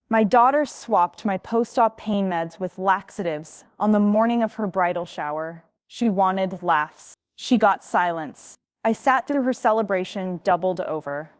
My daughter swapped my post-op pain meds with laxatives on the morning of her bridal shower. She wanted laughs. She got silence. I sat through her celebration, doubled over.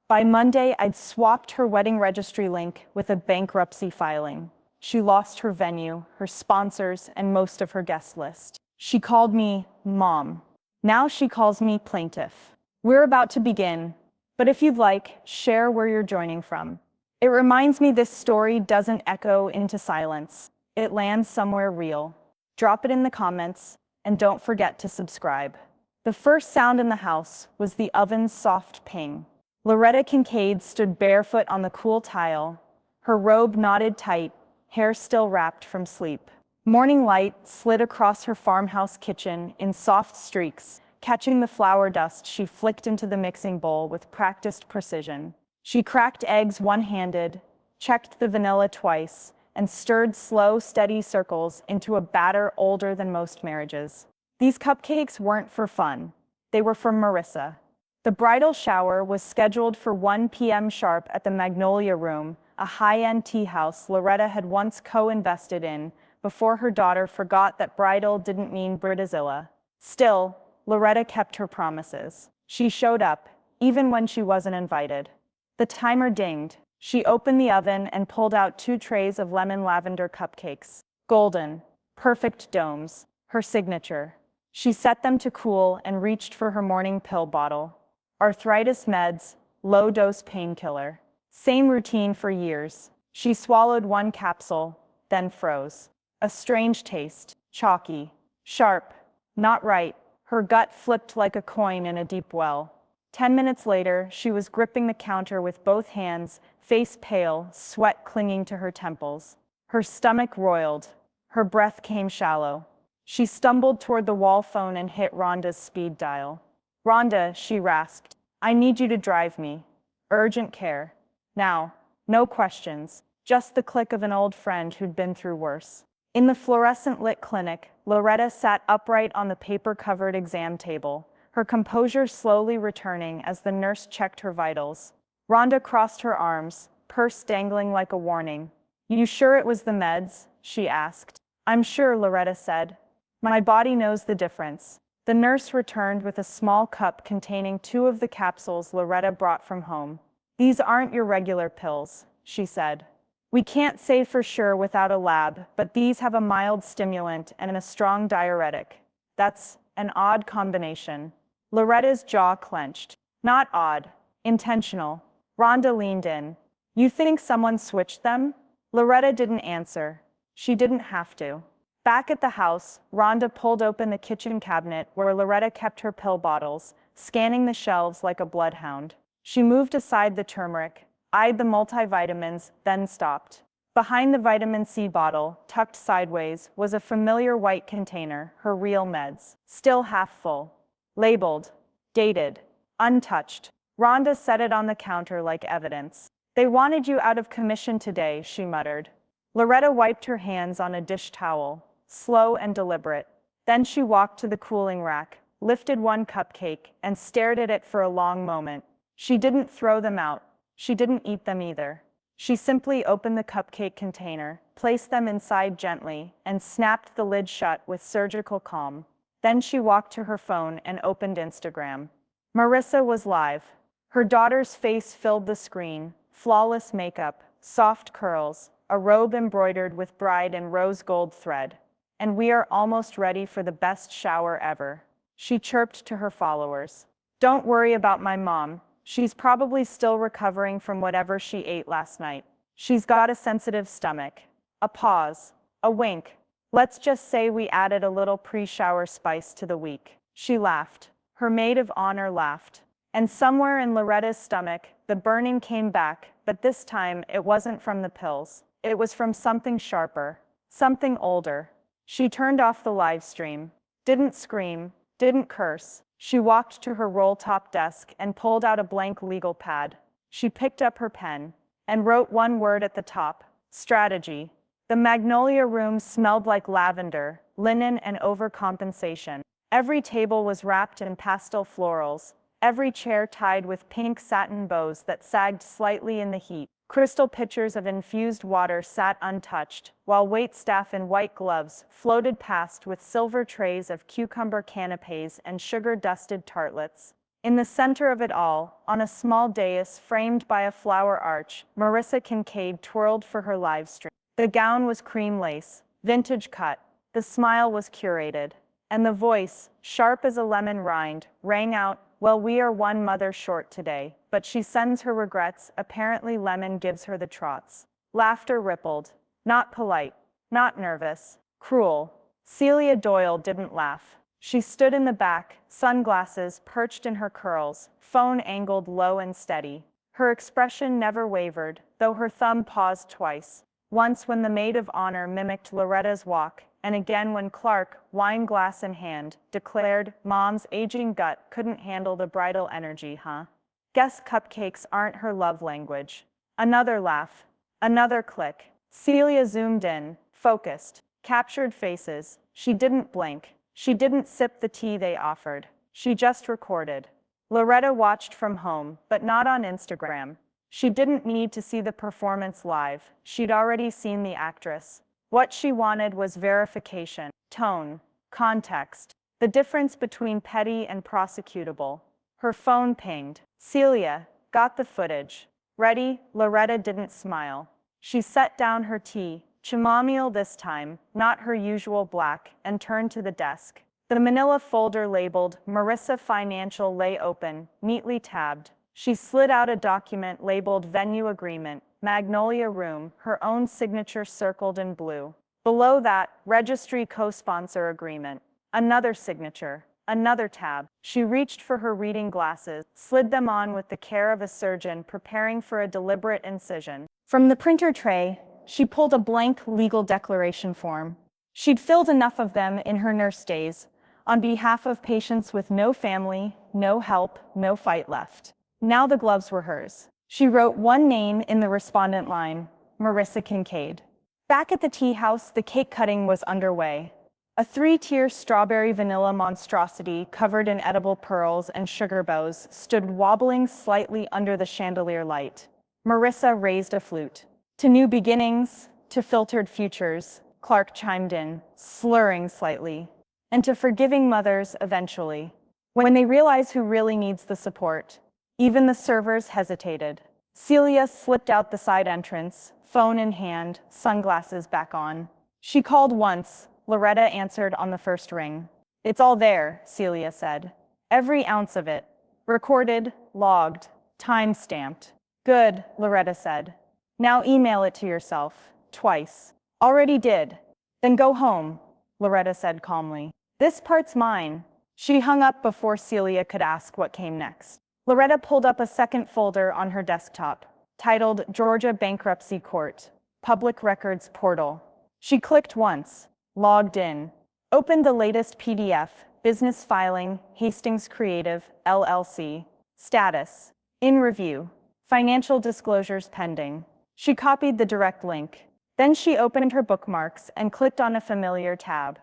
By Monday, I'd swapped her wedding registry link with a bankruptcy filing. She lost her venue, her sponsors, and most of her guest list. She called me Mom. Now she calls me Plaintiff. We're about to begin, but if you'd like, share where you're joining from. It reminds me this story doesn't echo into silence. It lands somewhere real. Drop it in the comments, and don't forget to subscribe. The first sound in the house was the oven's soft ping. Loretta Kincaid stood barefoot on the cool tile, her robe knotted tight, hair still wrapped from sleep. Morning light slid across her farmhouse kitchen in soft streaks, catching the flour dust she flicked into the mixing bowl with practiced precision. She cracked eggs one-handed, checked the vanilla twice, and stirred slow, steady circles into a batter older than most marriages. These cupcakes weren't for fun. They were for Marissa. The bridal shower was scheduled for 1 p.m. sharp at the Magnolia Room, a high-end tea house Loretta had once co-invested in before her daughter forgot that bridal didn't mean Bridazilla. Still, Loretta kept her promises. She showed up, even when she wasn't invited. The timer dinged. She opened the oven and pulled out 2 trays of lemon lavender cupcakes. Golden, perfect domes, her signature. She set them to cool and reached for her morning pill bottle. Arthritis meds, low-dose painkiller. Same routine for years. She swallowed 1 capsule, then froze. A strange taste, chalky, sharp, not right. Her gut flipped like a coin in a deep well. 10 minutes later, she was gripping the counter with both hands, face pale, sweat clinging to her temples. Her stomach roiled. Her breath came shallow. She stumbled toward the wall phone and hit Rhonda's speed dial. "Rhonda," she rasped, "I need you to drive me. Urgent care. Now. No questions. Just the click of an old friend who'd been through worse." In the fluorescent-lit clinic, Loretta sat upright on the paper-covered exam table, her composure slowly returning as the nurse checked her vitals. Rhonda crossed her arms, purse dangling like a warning. "You sure it was the meds?" she asked. "I'm sure," Loretta said. "My body knows the difference." The nurse returned with a small cup containing 2 of the capsules Loretta brought from home. "These aren't your regular pills," she said. "We can't say for sure without a lab, but these have a mild stimulant and a strong diuretic. That's an odd combination." Loretta's jaw clenched. "Not odd. Intentional." Rhonda leaned in. "You think someone switched them?" Loretta didn't answer. She didn't have to. Back at the house, Rhonda pulled open the kitchen cabinet where Loretta kept her pill bottles, scanning the shelves like a bloodhound. She moved aside the turmeric, eyed the multivitamins, then stopped. Behind the vitamin C bottle, tucked sideways, was a familiar white container, her real meds, still half full. Labeled, dated, untouched. Rhonda set it on the counter like evidence. "They wanted you out of commission today," she muttered. Loretta wiped her hands on a dish towel, slow and deliberate. Then she walked to the cooling rack, lifted 1 cupcake, and stared at it for a long moment. She didn't throw them out. She didn't eat them either. She simply opened the cupcake container, placed them inside gently, and snapped the lid shut with surgical calm. Then she walked to her phone and opened Instagram. Marissa was live. Her daughter's face filled the screen, flawless makeup, soft curls, a robe embroidered with bride and rose gold thread. "And we are almost ready for the best shower ever," she chirped to her followers. "Don't worry about my mom. She's probably still recovering from whatever she ate last night. She's got a sensitive stomach." A pause. A wink. "Let's just say we added a little pre-shower spice to the week." She laughed. Her maid of honor laughed. And somewhere in Loretta's stomach, the burning came back, but this time it wasn't from the pills. It was from something sharper, something older. She turned off the live stream. Didn't scream, didn't curse. She walked to her roll-top desk and pulled out a blank legal pad. She picked up her pen and wrote 1 word at the top: strategy. The Magnolia Room smelled like lavender, linen, and overcompensation. Every table was wrapped in pastel florals, every chair tied with pink satin bows that sagged slightly in the heat. Crystal pitchers of infused water sat untouched, while waitstaff in white gloves floated past with silver trays of cucumber canapes and sugar-dusted tartlets. In the center of it all, on a small dais framed by a flower arch, Marissa Kincaid twirled for her live stream. The gown was cream lace, vintage cut, the smile was curated, and the voice, sharp as a lemon rind, rang out, "Well, we are one mother short today, but she sends her regrets, apparently lemon gives her the trots." Laughter rippled. Not polite, not nervous, cruel. Celia Doyle didn't laugh. She stood in the back, sunglasses perched in her curls, phone angled low and steady. Her expression never wavered, though her thumb paused twice. Once when the maid of honor mimicked Loretta's walk, and again when Clark, wine glass in hand, declared, "Mom's aging gut couldn't handle the bridal energy, huh? Guess cupcakes aren't her love language." Another laugh. Another click. Celia zoomed in, focused, captured faces. She didn't blink. She didn't sip the tea they offered. She just recorded. Loretta watched from home, but not on Instagram. She didn't need to see the performance live. She'd already seen the actress. What she wanted was verification, tone, context, the difference between petty and prosecutable. Her phone pinged. "Celia, got the footage. Ready?" Loretta didn't smile. She set down her tea, chamomile this time, not her usual black, and turned to the desk. The manila folder labeled Marissa Financial lay open, neatly tabbed. She slid out a document labeled Venue Agreement, Magnolia Room, her own signature circled in blue. Below that, Registry Co-Sponsor Agreement. Another signature. Another tab. She reached for her reading glasses, slid them on with the care of a surgeon preparing for a deliberate incision. From the printer tray, she pulled a blank legal declaration form. She'd filled enough of them in her nurse days, on behalf of patients with no family, no help, no fight left. Now the gloves were hers. She wrote one name in the respondent line, Marissa Kincaid. Back at the tea house, the cake cutting was underway. A 3-tier strawberry vanilla monstrosity covered in edible pearls and sugar bows stood wobbling slightly under the chandelier light. Marissa raised a flute. "To new beginnings, to filtered futures," Clark chimed in, slurring slightly. "And to forgiving mothers eventually. When they realize who really needs the support." Even the servers hesitated. Celia slipped out the side entrance, phone in hand, sunglasses back on. She called once. Loretta answered on the first ring. "It's all there," Celia said. "Every ounce of it. Recorded, logged, time-stamped." "Good," Loretta said. "Now email it to yourself. Twice." "Already did." "Then go home," Loretta said calmly. "This part's mine." She hung up before Celia could ask what came next. Loretta pulled up a second folder on her desktop, titled Georgia Bankruptcy Court, Public Records Portal. She clicked once, logged in, opened the latest PDF, Business Filing, Hastings Creative, LLC. Status: in review. Financial disclosures pending. She copied the direct link. Then she opened her bookmarks and clicked on a familiar tab.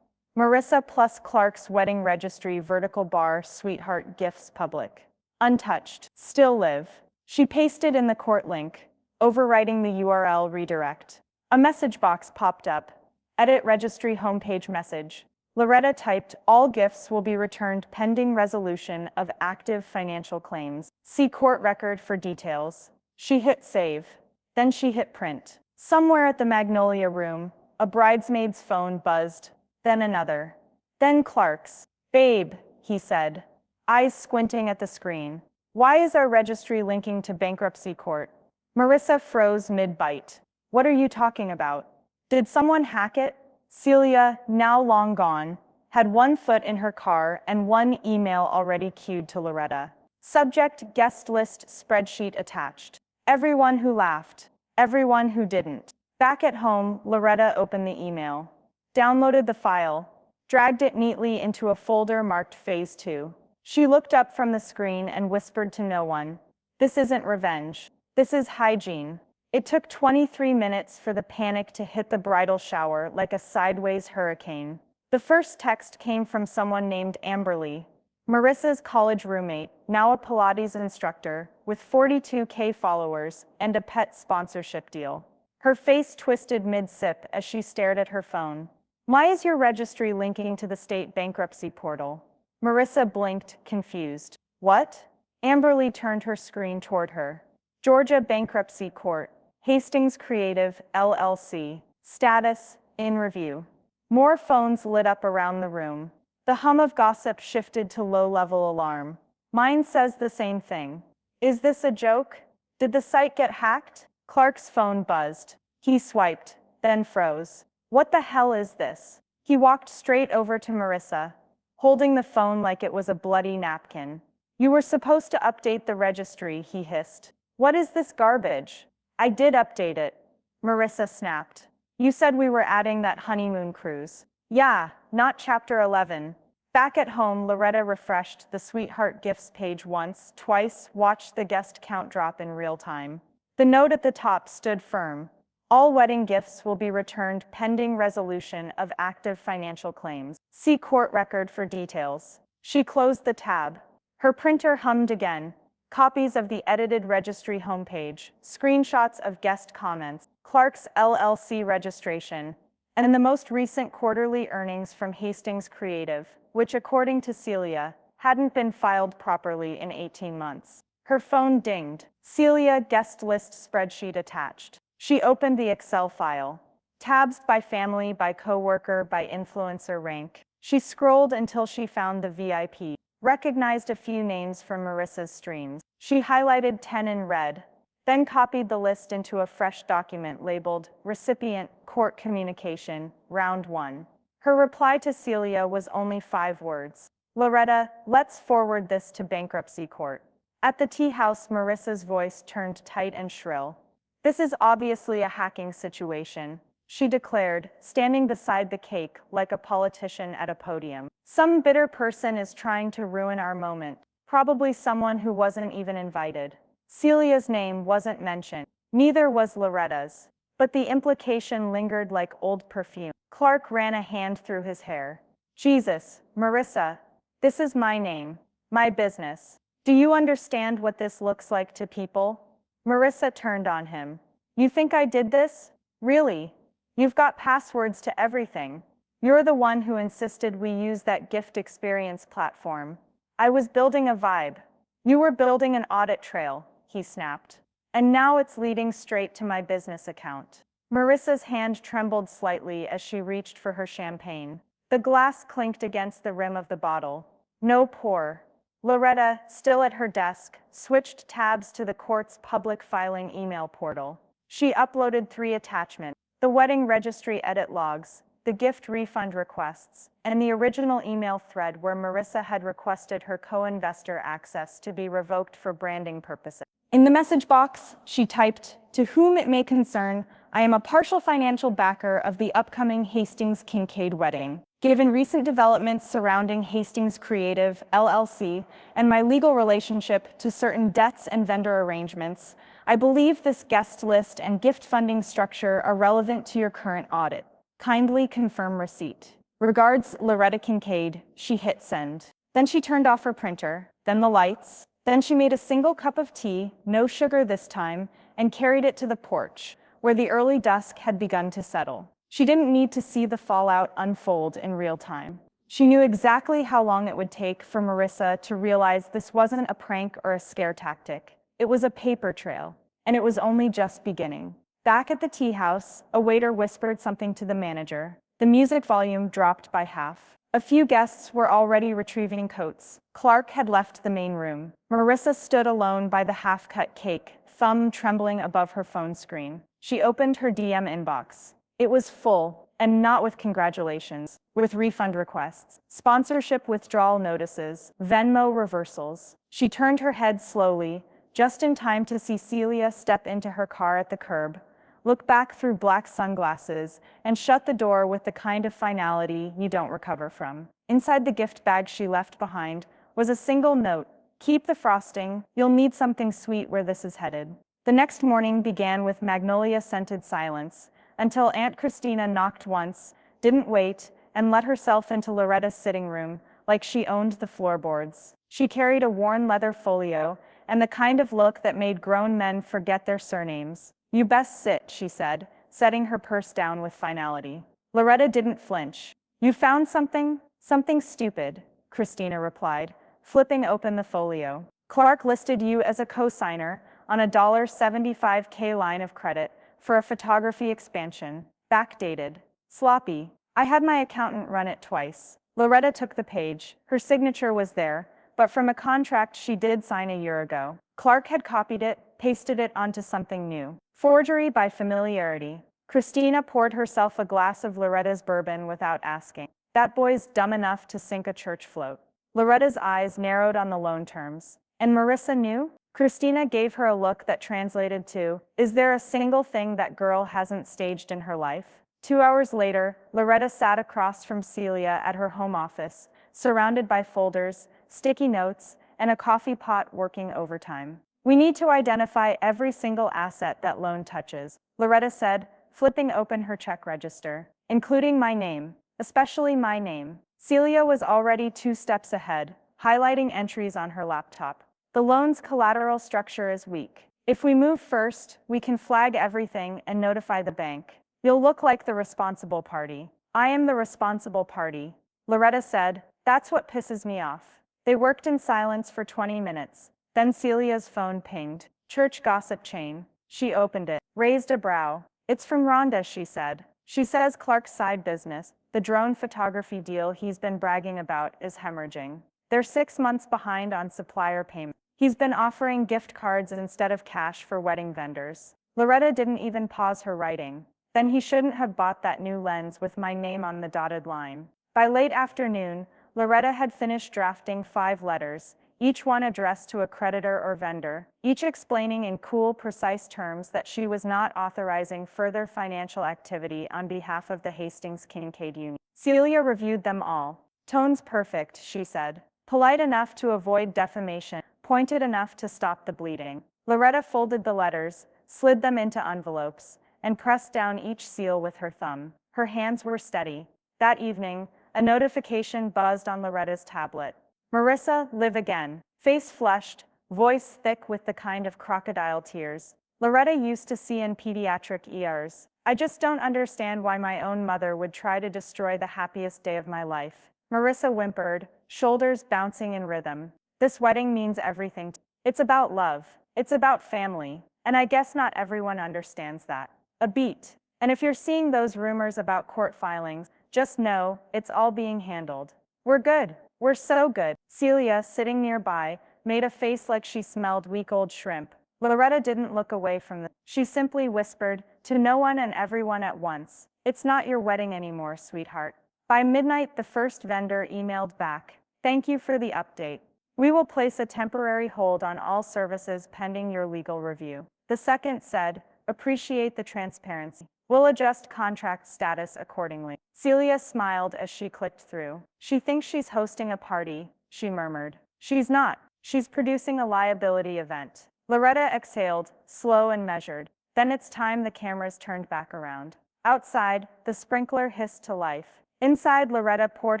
Marissa plus Clark's Wedding Registry Vertical Bar Sweetheart Gifts Public. Untouched. Still live. She pasted in the court link, overwriting the URL redirect. A message box popped up. Edit registry homepage message. Loretta typed, "All gifts will be returned pending resolution of active financial claims. See court record for details." She hit save. Then she hit print. Somewhere at the Magnolia Room, a bridesmaid's phone buzzed. Then another. Then Clark's. "Babe," he said, eyes squinting at the screen. "Why is our registry linking to bankruptcy court?" Marissa froze mid-bite. "What are you talking about? Did someone hack it?" Celia, now long gone, had one foot in her car and one email already queued to Loretta. Subject: guest list spreadsheet attached. Everyone who laughed. Everyone who didn't. Back at home, Loretta opened the email. Downloaded the file. Dragged it neatly into a folder marked Phase 2. She looked up from the screen and whispered to no one. "This isn't revenge. This is hygiene." It took 23 minutes for the panic to hit the bridal shower like a sideways hurricane. The first text came from someone named Amberly. Marissa's college roommate, now a Pilates instructor, with 42K followers and a pet sponsorship deal. Her face twisted mid-sip as she stared at her phone. Why is your registry linking to the state bankruptcy portal? Marissa blinked, confused. What? Amberly turned her screen toward her. Georgia Bankruptcy Court. Hastings Creative, LLC. Status, in review. More phones lit up around the room. The hum of gossip shifted to low-level alarm. Mine says the same thing. Is this a joke? Did the site get hacked? Clark's phone buzzed. He swiped, then froze. What the hell is this? He walked straight over to Marissa, holding the phone like it was a bloody napkin. You were supposed to update the registry, he hissed. What is this garbage? I did update it, Marissa snapped. You said we were adding that honeymoon cruise. Yeah, not chapter 11. Back at home, Loretta refreshed the Sweetheart Gifts page once, twice, watched the guest count drop in real time. The note at the top stood firm. All wedding gifts will be returned pending resolution of active financial claims. See court record for details. She closed the tab. Her printer hummed again. Copies of the edited registry homepage, screenshots of guest comments, Clark's LLC registration, and the most recent quarterly earnings from Hastings Creative, which according to Celia, hadn't been filed properly in 18 months. Her phone dinged. Celia guest list spreadsheet attached. She opened the Excel file. Tabs by family, by coworker, by influencer rank. She scrolled until she found the VIP. Recognized a few names from Marissa's streams. She highlighted 10 in red, then copied the list into a fresh document labeled Recipient, Court Communication, Round 1. Her reply to Celia was only 5 words. Loretta, let's forward this to bankruptcy court. At the tea house, Marissa's voice turned tight and shrill. This is obviously a hacking situation, she declared, standing beside the cake like a politician at a podium. Some bitter person is trying to ruin our moment, probably someone who wasn't even invited. Celia's name wasn't mentioned, neither was Loretta's, but the implication lingered like old perfume. Clark ran a hand through his hair. Jesus, Marissa, this is my name, my business. Do you understand what this looks like to people? Marissa turned on him. You think I did this? Really? You've got passwords to everything. You're the one who insisted we use that gift experience platform. I was building a vibe. You were building an audit trail, he snapped. And now it's leading straight to my business account. Marissa's hand trembled slightly as she reached for her champagne. The glass clinked against the rim of the bottle. No pour. Loretta, still at her desk, switched tabs to the court's public filing email portal. She uploaded 3 attachments: the wedding registry edit logs, the gift refund requests, and the original email thread where Marissa had requested her co-investor access to be revoked for branding purposes. In the message box, she typed, "To whom it may concern, I am a partial financial backer of the upcoming Hastings Kincaid wedding. Given recent developments surrounding Hastings Creative, LLC, and my legal relationship to certain debts and vendor arrangements, I believe this guest list and gift funding structure are relevant to your current audit. Kindly confirm receipt. Regards, Loretta Kincaid." She hit send. Then she turned off her printer, then the lights. Then she made a single cup of tea, no sugar this time, and carried it to the porch, where the early dusk had begun to settle. She didn't need to see the fallout unfold in real time. She knew exactly how long it would take for Marissa to realize this wasn't a prank or a scare tactic. It was a paper trail, and it was only just beginning. Back at the tea house, a waiter whispered something to the manager. The music volume dropped by half. A few guests were already retrieving coats. Clark had left the main room. Marissa stood alone by the half-cut cake, thumb trembling above her phone screen. She opened her DM inbox. It was full, and not with congratulations, with refund requests, sponsorship withdrawal notices, Venmo reversals. She turned her head slowly, just in time to see Celia step into her car at the curb, look back through black sunglasses, and shut the door with the kind of finality you don't recover from. Inside the gift bag she left behind was a single note: "Keep the frosting, you'll need something sweet where this is headed." The next morning began with magnolia-scented silence, until Aunt Christina knocked once, didn't wait, and let herself into Loretta's sitting room, like she owned the floorboards. She carried a worn leather folio, and the kind of look that made grown men forget their surnames. "You best sit," she said, setting her purse down with finality. Loretta didn't flinch. "You found something?" "Something stupid," Christina replied, flipping open the folio. "Clark listed you as a co-signer on a $75K line of credit for a photography expansion. Backdated. Sloppy. I had my accountant run it twice." Loretta took the page. Her signature was there, but from a contract she did sign a year ago. Clark had copied it, pasted it onto something new. Forgery by familiarity. Christina poured herself a glass of Loretta's bourbon without asking. "That boy's dumb enough to sink a church float." Loretta's eyes narrowed on the loan terms. "And Marissa knew?" Christina gave her a look that translated to, "Is there a single thing that girl hasn't staged in her life?" 2 hours later, Loretta sat across from Celia at her home office, surrounded by folders, sticky notes, and a coffee pot working overtime. "We need to identify every single asset that loan touches," Loretta said, flipping open her check register, "including my name, especially my name." Celia was already 2 steps ahead, highlighting entries on her laptop. "The loan's collateral structure is weak. If we move first, we can flag everything and notify the bank. You'll look like the responsible party." "I am the responsible party," Loretta said. "That's what pisses me off." They worked in silence for 20 minutes. Then Celia's phone pinged. "Church gossip chain." She opened it, raised a brow. "It's from Rhonda," she said. "She says Clark's side business, the drone photography deal he's been bragging about, is hemorrhaging. They're 6 months behind on supplier payments. He's been offering gift cards instead of cash for wedding vendors." Loretta didn't even pause her writing. "Then he shouldn't have bought that new lens with my name on the dotted line." By late afternoon, Loretta had finished drafting 5 letters, each one addressed to a creditor or vendor, each explaining in cool, precise terms that she was not authorizing further financial activity on behalf of the Hastings Kincaid Union. Celia reviewed them all. "Tone's perfect," she said. "Polite enough to avoid defamation, pointed enough to stop the bleeding." Loretta folded the letters, slid them into envelopes, and pressed down each seal with her thumb. Her hands were steady. That evening, a notification buzzed on Loretta's tablet. "Marissa, live again." Face flushed, voice thick with the kind of crocodile tears Loretta used to see in pediatric ERs. "I just don't understand why my own mother would try to destroy the happiest day of my life." Marissa whimpered, shoulders bouncing in rhythm. "This wedding means everything. It's about love. It's about family. And I guess not everyone understands that." A beat. "And if you're seeing those rumors about court filings, just know it's all being handled. We're good. We're so good." Celia, sitting nearby, made a face like she smelled week-old shrimp. Loretta didn't look away from them. She simply whispered, to no one and everyone at once, "It's not your wedding anymore, sweetheart." By midnight, the first vendor emailed back, "Thank you for the update. We will place a temporary hold on all services pending your legal review." The second said, "Appreciate the transparency. We'll adjust contract status accordingly." Celia smiled as she clicked through. "She thinks she's hosting a party," she murmured. "She's not. She's producing a liability event." Loretta exhaled, slow and measured. Then it's time the cameras turned back around. Outside, the sprinkler hissed to life. Inside, Loretta poured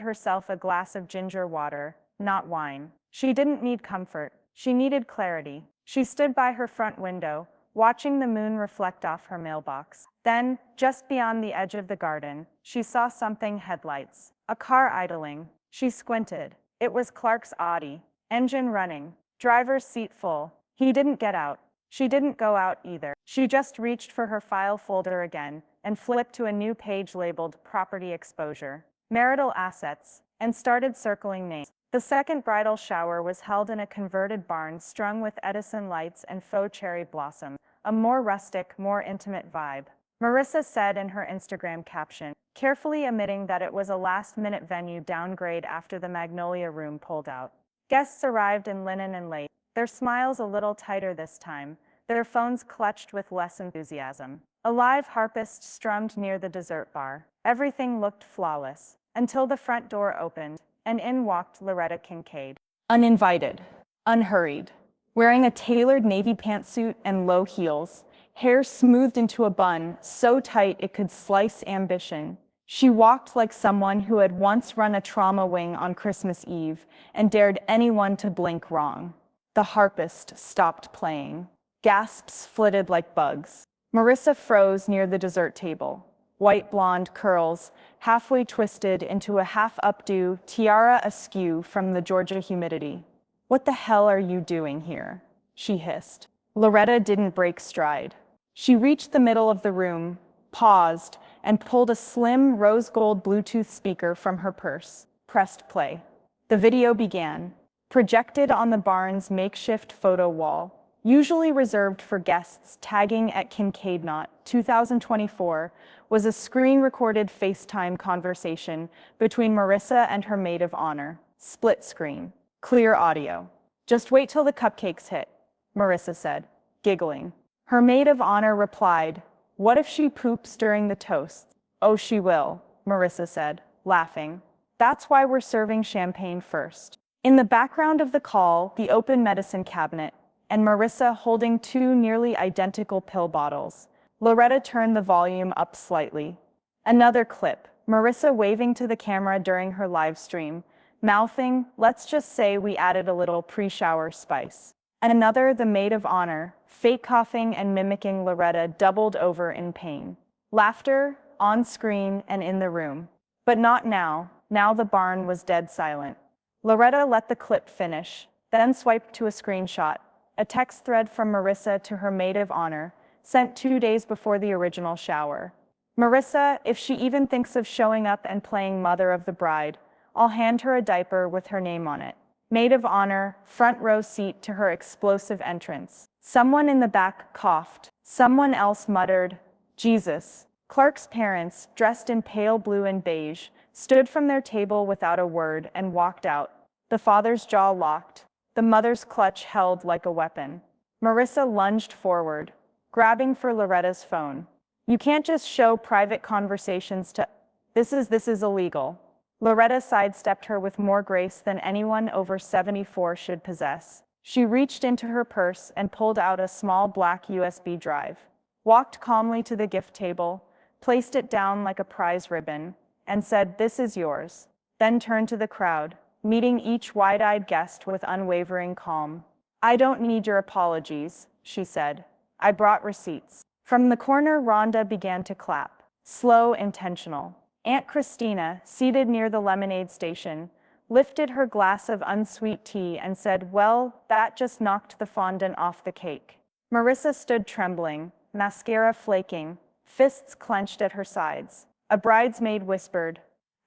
herself a glass of ginger water, not wine. She didn't need comfort. She needed clarity. She stood by her front window, watching the moon reflect off her mailbox. Then, just beyond the edge of the garden, she saw something: headlights. A car idling. She squinted. It was Clark's Audi. Engine running. Driver's seat full. He didn't get out. She didn't go out either. She just reached for her file folder again and flipped to a new page labeled Property Exposure, Marital Assets, and started circling names. The second bridal shower was held in a converted barn strung with Edison lights and faux cherry blossoms, a more rustic, more intimate vibe. Marissa said in her Instagram caption, carefully omitting that it was a last-minute venue downgrade after the Magnolia Room pulled out. Guests arrived in linen and lace, their smiles a little tighter this time, their phones clutched with less enthusiasm. A live harpist strummed near the dessert bar. Everything looked flawless, until the front door opened, and in walked Loretta Kincaid. Uninvited, unhurried, wearing a tailored navy pantsuit and low heels, hair smoothed into a bun so tight it could slice ambition. She walked like someone who had once run a trauma wing on Christmas Eve and dared anyone to blink wrong. The harpist stopped playing. Gasps flitted like bugs. Marissa froze near the dessert table. White blonde curls, halfway twisted into a half-updo tiara askew from the Georgia humidity. "What the hell are you doing here?" she hissed. Loretta didn't break stride. She reached the middle of the room, paused, and pulled a slim rose gold Bluetooth speaker from her purse. Pressed play. The video began. Projected on the barn's makeshift photo wall, usually reserved for guests tagging at Kincaid Knot 2024, was a screen-recorded FaceTime conversation between Marissa and her maid of honor. Split screen. Clear audio. "Just wait till the cupcakes hit," Marissa said, giggling. Her maid of honor replied, "What if she poops during the toasts?" "Oh, she will," Marissa said, laughing. "That's why we're serving champagne first." In the background of the call, the open medicine cabinet, and Marissa holding two nearly identical pill bottles. Loretta turned the volume up slightly. Another clip, Marissa waving to the camera during her live stream, mouthing, "Let's just say we added a little pre-shower spice." And another, the maid of honor, fake coughing and mimicking Loretta, doubled over in pain. Laughter, on screen and in the room. But not now. Now the barn was dead silent. Loretta let the clip finish, then swiped to a screenshot, a text thread from Marissa to her maid of honor, sent 2 days before the original shower. "Marissa, if she even thinks of showing up and playing mother of the bride, I'll hand her a diaper with her name on it." Maid of honor, front row seat to her explosive entrance. Someone in the back coughed. Someone else muttered, "Jesus." Clark's parents, dressed in pale blue and beige, stood from their table without a word and walked out. The father's jaw locked, the mother's clutch held like a weapon. Marissa lunged forward, grabbing for Loretta's phone. "You can't just show private conversations to— This is illegal." Loretta sidestepped her with more grace than anyone over 74 should possess. She reached into her purse and pulled out a small black USB drive, walked calmly to the gift table, placed it down like a prize ribbon, and said, "This is yours." Then turned to the crowd, meeting each wide-eyed guest with unwavering calm. "I don't need your apologies," she said. "I brought receipts." From the corner, Rhonda began to clap. Slow, intentional. Aunt Christina, seated near the lemonade station, lifted her glass of unsweet tea and said, "Well, that just knocked the fondant off the cake." Marissa stood trembling, mascara flaking, fists clenched at her sides. A bridesmaid whispered,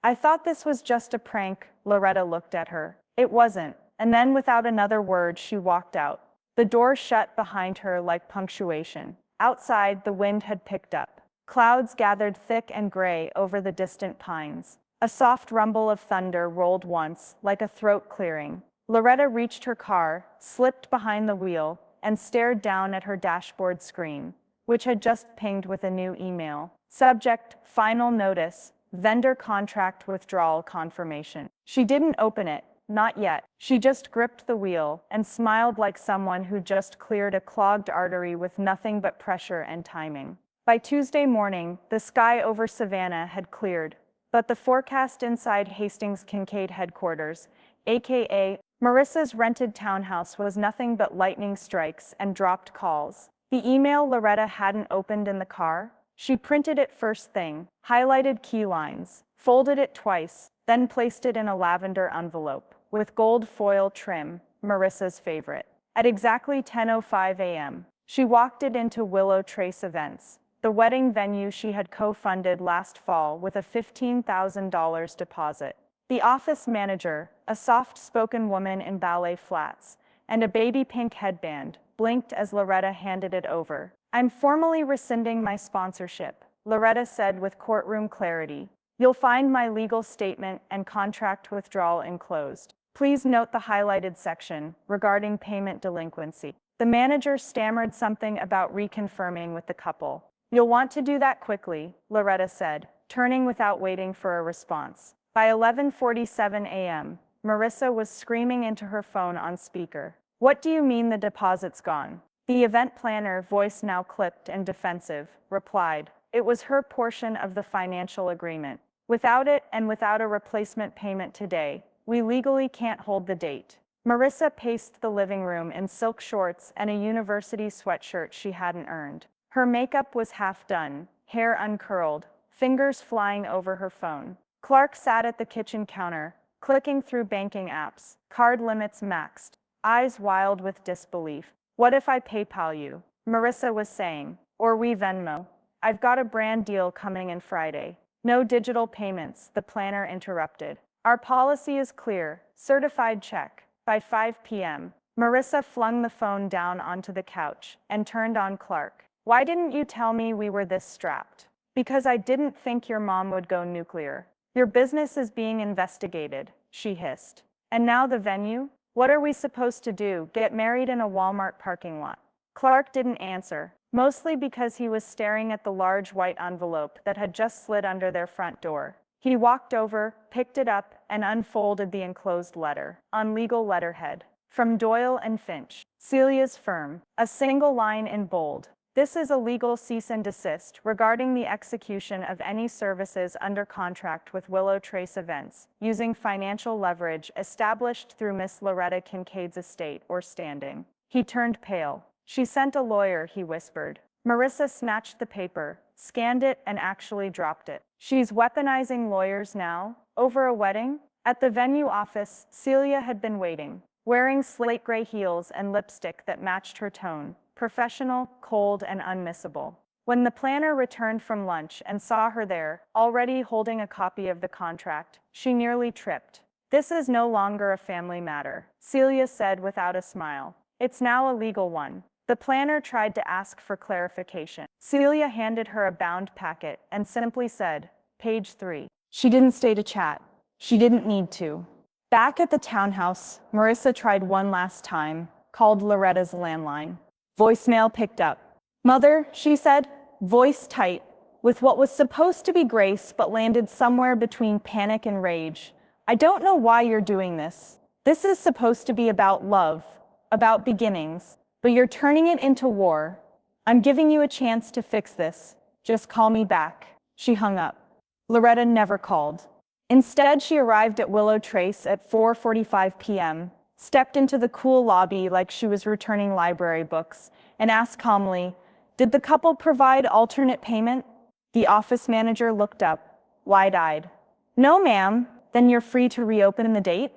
"I thought this was just a prank." Loretta looked at her. It wasn't. And then without another word, she walked out. The door shut behind her like punctuation. Outside, the wind had picked up. Clouds gathered thick and gray over the distant pines. A soft rumble of thunder rolled once, like a throat clearing. Loretta reached her car, slipped behind the wheel, and stared down at her dashboard screen, which had just pinged with a new email. Subject, final notice, vendor contract withdrawal confirmation. She didn't open it, not yet. She just gripped the wheel and smiled like someone who just cleared a clogged artery with nothing but pressure and timing. By Tuesday morning, the sky over Savannah had cleared, but the forecast inside Hastings Kincaid headquarters, aka Marissa's rented townhouse, was nothing but lightning strikes and dropped calls. The email Loretta hadn't opened in the car? She printed it first thing, highlighted key lines, folded it twice, then placed it in a lavender envelope, with gold foil trim, Marissa's favorite. At exactly 10:05 a.m., she walked it into Willow Trace Events, the wedding venue she had co-funded last fall with a $15,000 deposit. The office manager, a soft-spoken woman in ballet flats and a baby pink headband, blinked as Loretta handed it over. "I'm formally rescinding my sponsorship," Loretta said with courtroom clarity. "You'll find my legal statement and contract withdrawal enclosed. Please note the highlighted section regarding payment delinquency." The manager stammered something about reconfirming with the couple. "You'll want to do that quickly," Loretta said, turning without waiting for a response. By 11:47 a.m., Marissa was screaming into her phone on speaker. "What do you mean the deposit's gone?" The event planner, voice now clipped and defensive, replied. It was her portion of the financial agreement. Without it and without a replacement payment today, we legally can't hold the date. Marissa paced the living room in silk shorts and a university sweatshirt she hadn't earned. Her makeup was half done, hair uncurled, fingers flying over her phone. Clark sat at the kitchen counter, clicking through banking apps, card limits maxed, eyes wild with disbelief. What if I PayPal you? Marissa was saying. Or we Venmo. I've got a brand deal coming in Friday. No digital payments, the planner interrupted. Our policy is clear, certified check, by 5 p.m. Marissa flung the phone down onto the couch and turned on Clark. Why didn't you tell me we were this strapped? Because I didn't think your mom would go nuclear. Your business is being investigated, she hissed. And now the venue? What are we supposed to do, get married in a Walmart parking lot? Clark didn't answer, mostly because he was staring at the large white envelope that had just slid under their front door. He walked over, picked it up, and unfolded the enclosed letter, on legal letterhead. From Doyle and Finch, Celia's firm, a single line in bold. This is a legal cease and desist regarding the execution of any services under contract with Willow Trace Events, using financial leverage established through Miss Loretta Kincaid's estate or standing. He turned pale. She sent a lawyer, he whispered. Marissa snatched the paper, scanned it, and actually dropped it. She's weaponizing lawyers now? Over a wedding? At the venue office, Celia had been waiting, wearing slate gray heels and lipstick that matched her tone. Professional, cold, and unmissable. When the planner returned from lunch and saw her there, already holding a copy of the contract, she nearly tripped. This is no longer a family matter, Celia said without a smile. It's now a legal one. The planner tried to ask for clarification. Celia handed her a bound packet and simply said, page 3. She didn't stay to chat. She didn't need to. Back at the townhouse, Marissa tried one last time, called Loretta's landline. Voicemail picked up. Mother, she said, voice tight, with what was supposed to be grace but landed somewhere between panic and rage. I don't know why you're doing this. This is supposed to be about love, about beginnings, but you're turning it into war. I'm giving you a chance to fix this. Just call me back. She hung up. Loretta never called. Instead, she arrived at Willow Trace at 4:45 p.m., stepped into the cool lobby like she was returning library books, and asked calmly, did the couple provide alternate payment? The office manager looked up, wide-eyed. No, ma'am. Then you're free to reopen the date?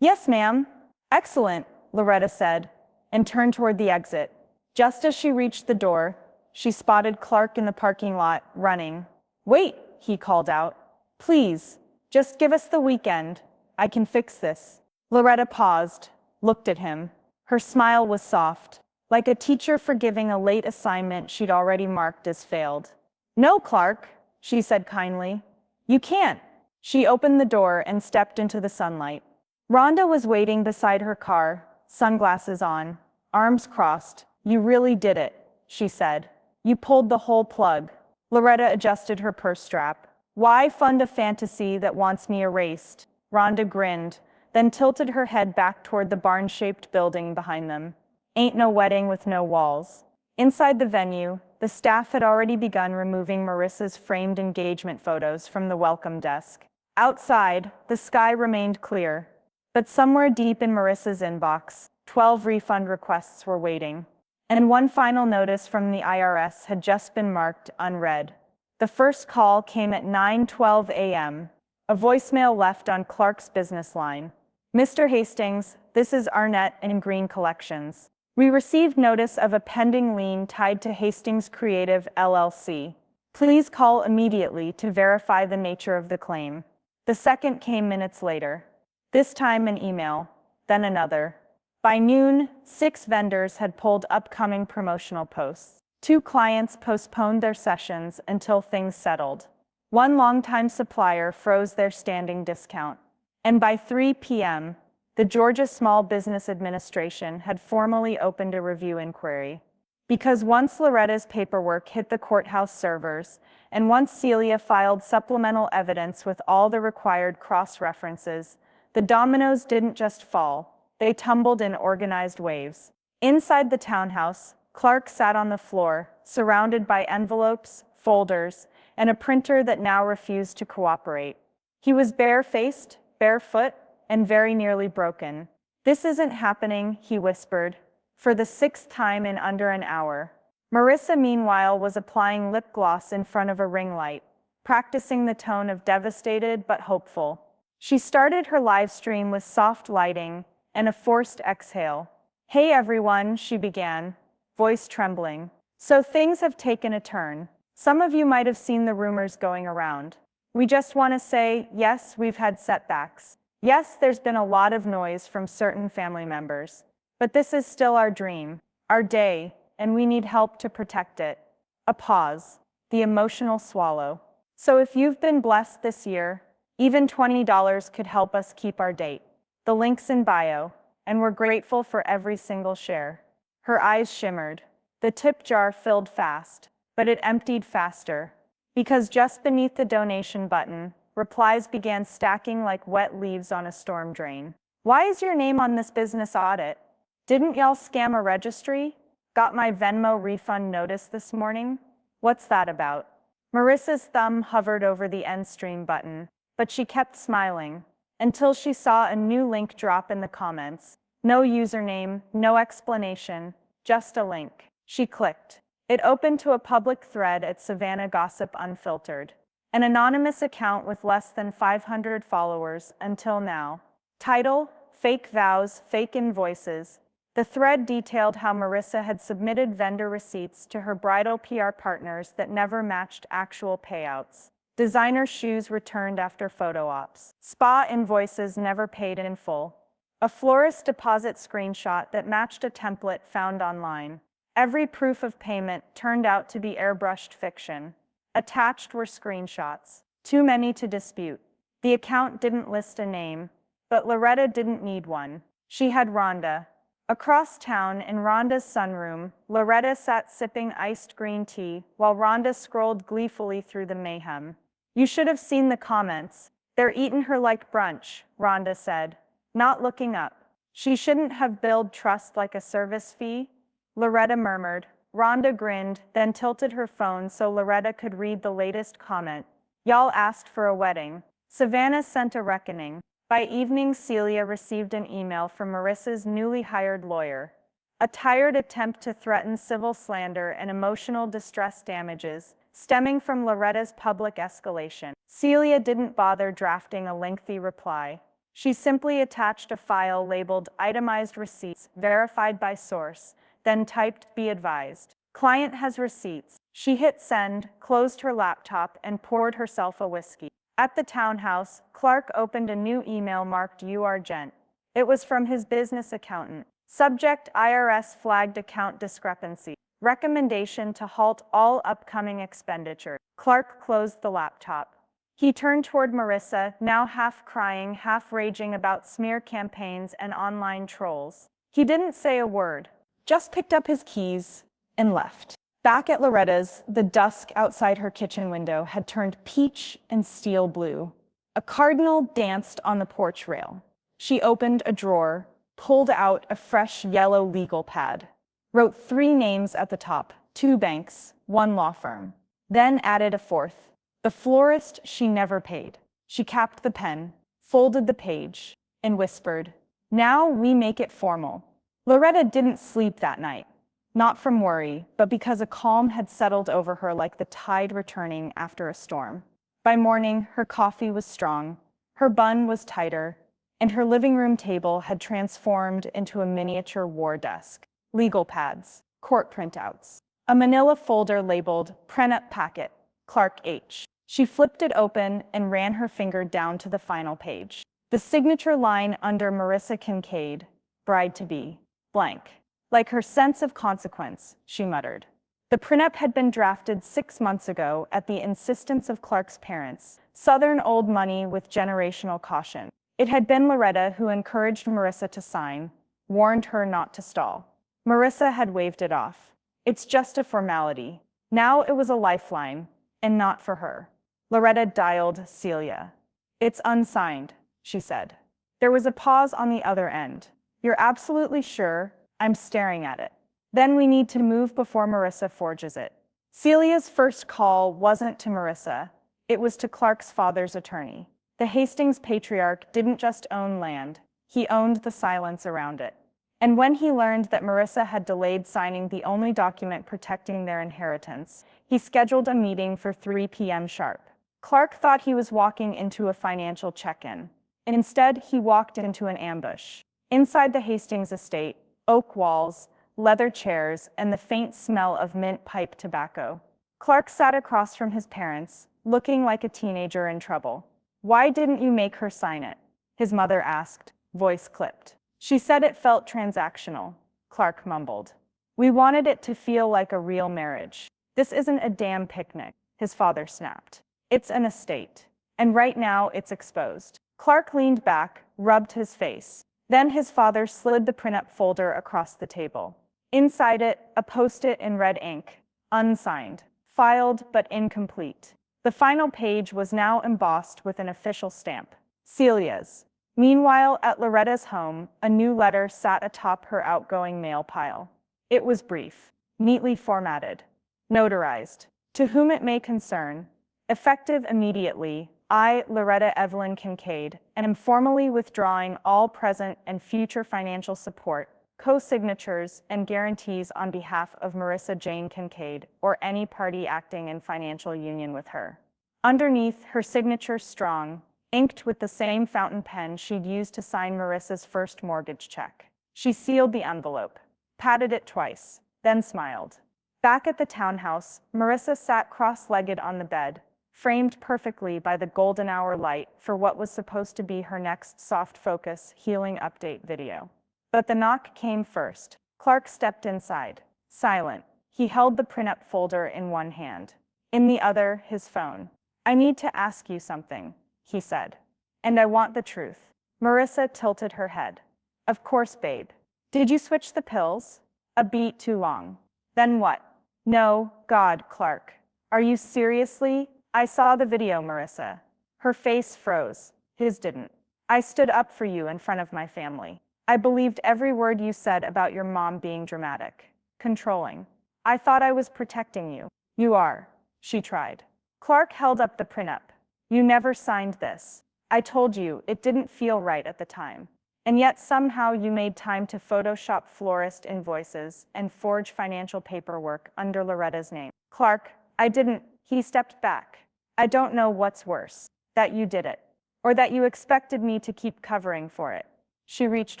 Yes, ma'am. Excellent, Loretta said, and turned toward the exit. Just as she reached the door, she spotted Clark in the parking lot, running. Wait, he called out. Please, just give us the weekend. I can fix this. Loretta paused, looked at him. Her smile was soft, like a teacher forgiving a late assignment she'd already marked as failed. No, Clark, she said kindly. You can't. She opened the door and stepped into the sunlight. Rhonda was waiting beside her car, sunglasses on, arms crossed. You really did it, she said. You pulled the whole plug. Loretta adjusted her purse strap. Why fund a fantasy that wants me erased? Rhonda grinned, then tilted her head back toward the barn-shaped building behind them. Ain't no wedding with no walls. Inside the venue, the staff had already begun removing Marissa's framed engagement photos from the welcome desk. Outside, the sky remained clear, but somewhere deep in Marissa's inbox, 12 refund requests were waiting. And one final notice from the IRS had just been marked unread. The first call came at 9:12 a.m., a voicemail left on Clark's business line. Mr. Hastings, this is Arnett and Green Collections. We received notice of a pending lien tied to Hastings Creative LLC. Please call immediately to verify the nature of the claim. The second came minutes later. This time an email, then another. By noon, 6 vendors had pulled upcoming promotional posts. 2 clients postponed their sessions until things settled. 1 longtime supplier froze their standing discount. And by 3 p.m., the Georgia Small Business Administration had formally opened a review inquiry. Because once Loretta's paperwork hit the courthouse servers, and once Celia filed supplemental evidence with all the required cross-references, the dominoes didn't just fall, they tumbled in organized waves. Inside the townhouse, Clark sat on the floor, surrounded by envelopes, folders, and a printer that now refused to cooperate. He was barefaced, barefoot, and very nearly broken. "This isn't happening," he whispered, for the 6th time in under an hour. Marissa, meanwhile, was applying lip gloss in front of a ring light, practicing the tone of devastated but hopeful. She started her live stream with soft lighting and a forced exhale. "Hey everyone," she began, voice trembling. "So things have taken a turn. Some of you might have seen the rumors going around. We just want to say, yes, we've had setbacks. Yes, there's been a lot of noise from certain family members. But this is still our dream, our day, and we need help to protect it." A pause, the emotional swallow. "So if you've been blessed this year, even $20 could help us keep our date. The link's in bio, and we're grateful for every single share." Her eyes shimmered. The tip jar filled fast, but it emptied faster. Because just beneath the donation button, replies began stacking like wet leaves on a storm drain. "Why is your name on this business audit? Didn't y'all scam a registry? Got my Venmo refund notice this morning? What's that about?" Marissa's thumb hovered over the end stream button, but she kept smiling, until she saw a new link drop in the comments. No username, no explanation, just a link. She clicked. It opened to a public thread at Savannah Gossip Unfiltered, an anonymous account with less than 500 followers until now. Title: Fake Vows, Fake Invoices. The thread detailed how Marissa had submitted vendor receipts to her bridal PR partners that never matched actual payouts. Designer shoes returned after photo ops. Spa invoices never paid in full. A florist deposit screenshot that matched a template found online. Every proof of payment turned out to be airbrushed fiction. Attached were screenshots, too many to dispute. The account didn't list a name, but Loretta didn't need one. She had Rhonda. Across town, in Rhonda's sunroom, Loretta sat sipping iced green tea while Rhonda scrolled gleefully through the mayhem. "You should have seen the comments. They're eating her like brunch," Rhonda said, not looking up. "She shouldn't have billed trust like a service fee," Loretta murmured. Rhonda grinned, then tilted her phone so Loretta could read the latest comment. "Y'all asked for a wedding. Savannah sent a reckoning." By evening, Celia received an email from Marissa's newly hired lawyer. A tired attempt to threaten civil slander and emotional distress damages, stemming from Loretta's public escalation. Celia didn't bother drafting a lengthy reply. She simply attached a file labeled Itemized Receipts, Verified by Source, then typed "Be advised. Client has receipts." She hit send, closed her laptop, and poured herself a whiskey. At the townhouse, Clark opened a new email marked "You are Gent." It was from his business accountant. Subject: IRS flagged account discrepancy. Recommendation to halt all upcoming expenditure. Clark closed the laptop. He turned toward Marissa, now half crying, half raging about smear campaigns and online trolls. He didn't say a word, just picked up his keys and left. Back at Loretta's, the dusk outside her kitchen window had turned peach and steel blue. A cardinal danced on the porch rail. She opened a drawer, pulled out a fresh yellow legal pad, wrote 3 names at the top, 2 banks, 1 law firm, then added a 4th, the florist she never paid. She capped the pen, folded the page, and whispered, "Now we make it formal." Loretta didn't sleep that night. Not from worry, but because a calm had settled over her like the tide returning after a storm. By morning, her coffee was strong, her bun was tighter, and her living room table had transformed into a miniature war desk. Legal pads, court printouts, a manila folder labeled "Prenup Packet, Clark H." She flipped it open and ran her finger down to the final page. The signature line under Marissa Kincaid, bride-to-be, blank. Like her sense of consequence, she muttered. The prenup had been drafted 6 months ago at the insistence of Clark's parents, Southern old money with generational caution. It had been Loretta who encouraged Marissa to sign, warned her not to stall. Marissa had waved it off. It's just a formality. Now it was a lifeline, and not for her. Loretta dialed Celia. "It's unsigned," she said. There was a pause on the other end. "You're absolutely sure?" "I'm staring at it." "Then we need to move before Marissa forges it." Celia's first call wasn't to Marissa. It was to Clark's father's attorney. The Hastings patriarch didn't just own land, he owned the silence around it. And when he learned that Marissa had delayed signing the only document protecting their inheritance, he scheduled a meeting for 3 p.m. sharp. Clark thought he was walking into a financial check-in. Instead, he walked into an ambush. Inside the Hastings estate, oak walls, leather chairs, and the faint smell of mint pipe tobacco. Clark sat across from his parents, looking like a teenager in trouble. "Why didn't you make her sign it?" his mother asked, voice clipped. "She said it felt transactional," Clark mumbled. "We wanted it to feel like a real marriage." "This isn't a damn picnic," his father snapped. "It's an estate. And right now it's exposed." Clark leaned back, rubbed his face. Then his father slid the print-up folder across the table. Inside it, a post-it in red ink, unsigned, filed but incomplete. The final page was now embossed with an official stamp. Celia's. Meanwhile, at Loretta's home, a new letter sat atop her outgoing mail pile. It was brief, neatly formatted, notarized. "To whom it may concern, effective immediately, I, Loretta Evelyn Kincaid, am formally withdrawing all present and future financial support, co-signatures, and guarantees on behalf of Marissa Jane Kincaid or any party acting in financial union with her." Underneath, her signature strong, inked with the same fountain pen she'd used to sign Marissa's first mortgage check. She sealed the envelope, patted it twice, then smiled. Back at the townhouse, Marissa sat cross-legged on the bed, framed perfectly by the golden hour light for what was supposed to be her next soft-focus, healing update video. But the knock came first. Clark stepped inside, silent. He held the print-up folder in one hand. In the other, his phone. "I need to ask you something," he said. "And I want the truth." Marissa tilted her head. "Of course, babe. Did you switch the pills?" "A beat too long." "Then what?" "No, God, Clark. Are you seriously?" "I saw the video, Marissa." Her face froze. His didn't. "I stood up for you in front of my family. I believed every word you said about your mom being dramatic, controlling. I thought I was protecting you." "You are," she tried. Clark held up the print-up. "You never signed this. I told you it didn't feel right at the time. And yet somehow you made time to Photoshop florist invoices and forge financial paperwork under Loretta's name." "Clark, I didn't." He stepped back. "I don't know what's worse, that you did it, or that you expected me to keep covering for it." She reached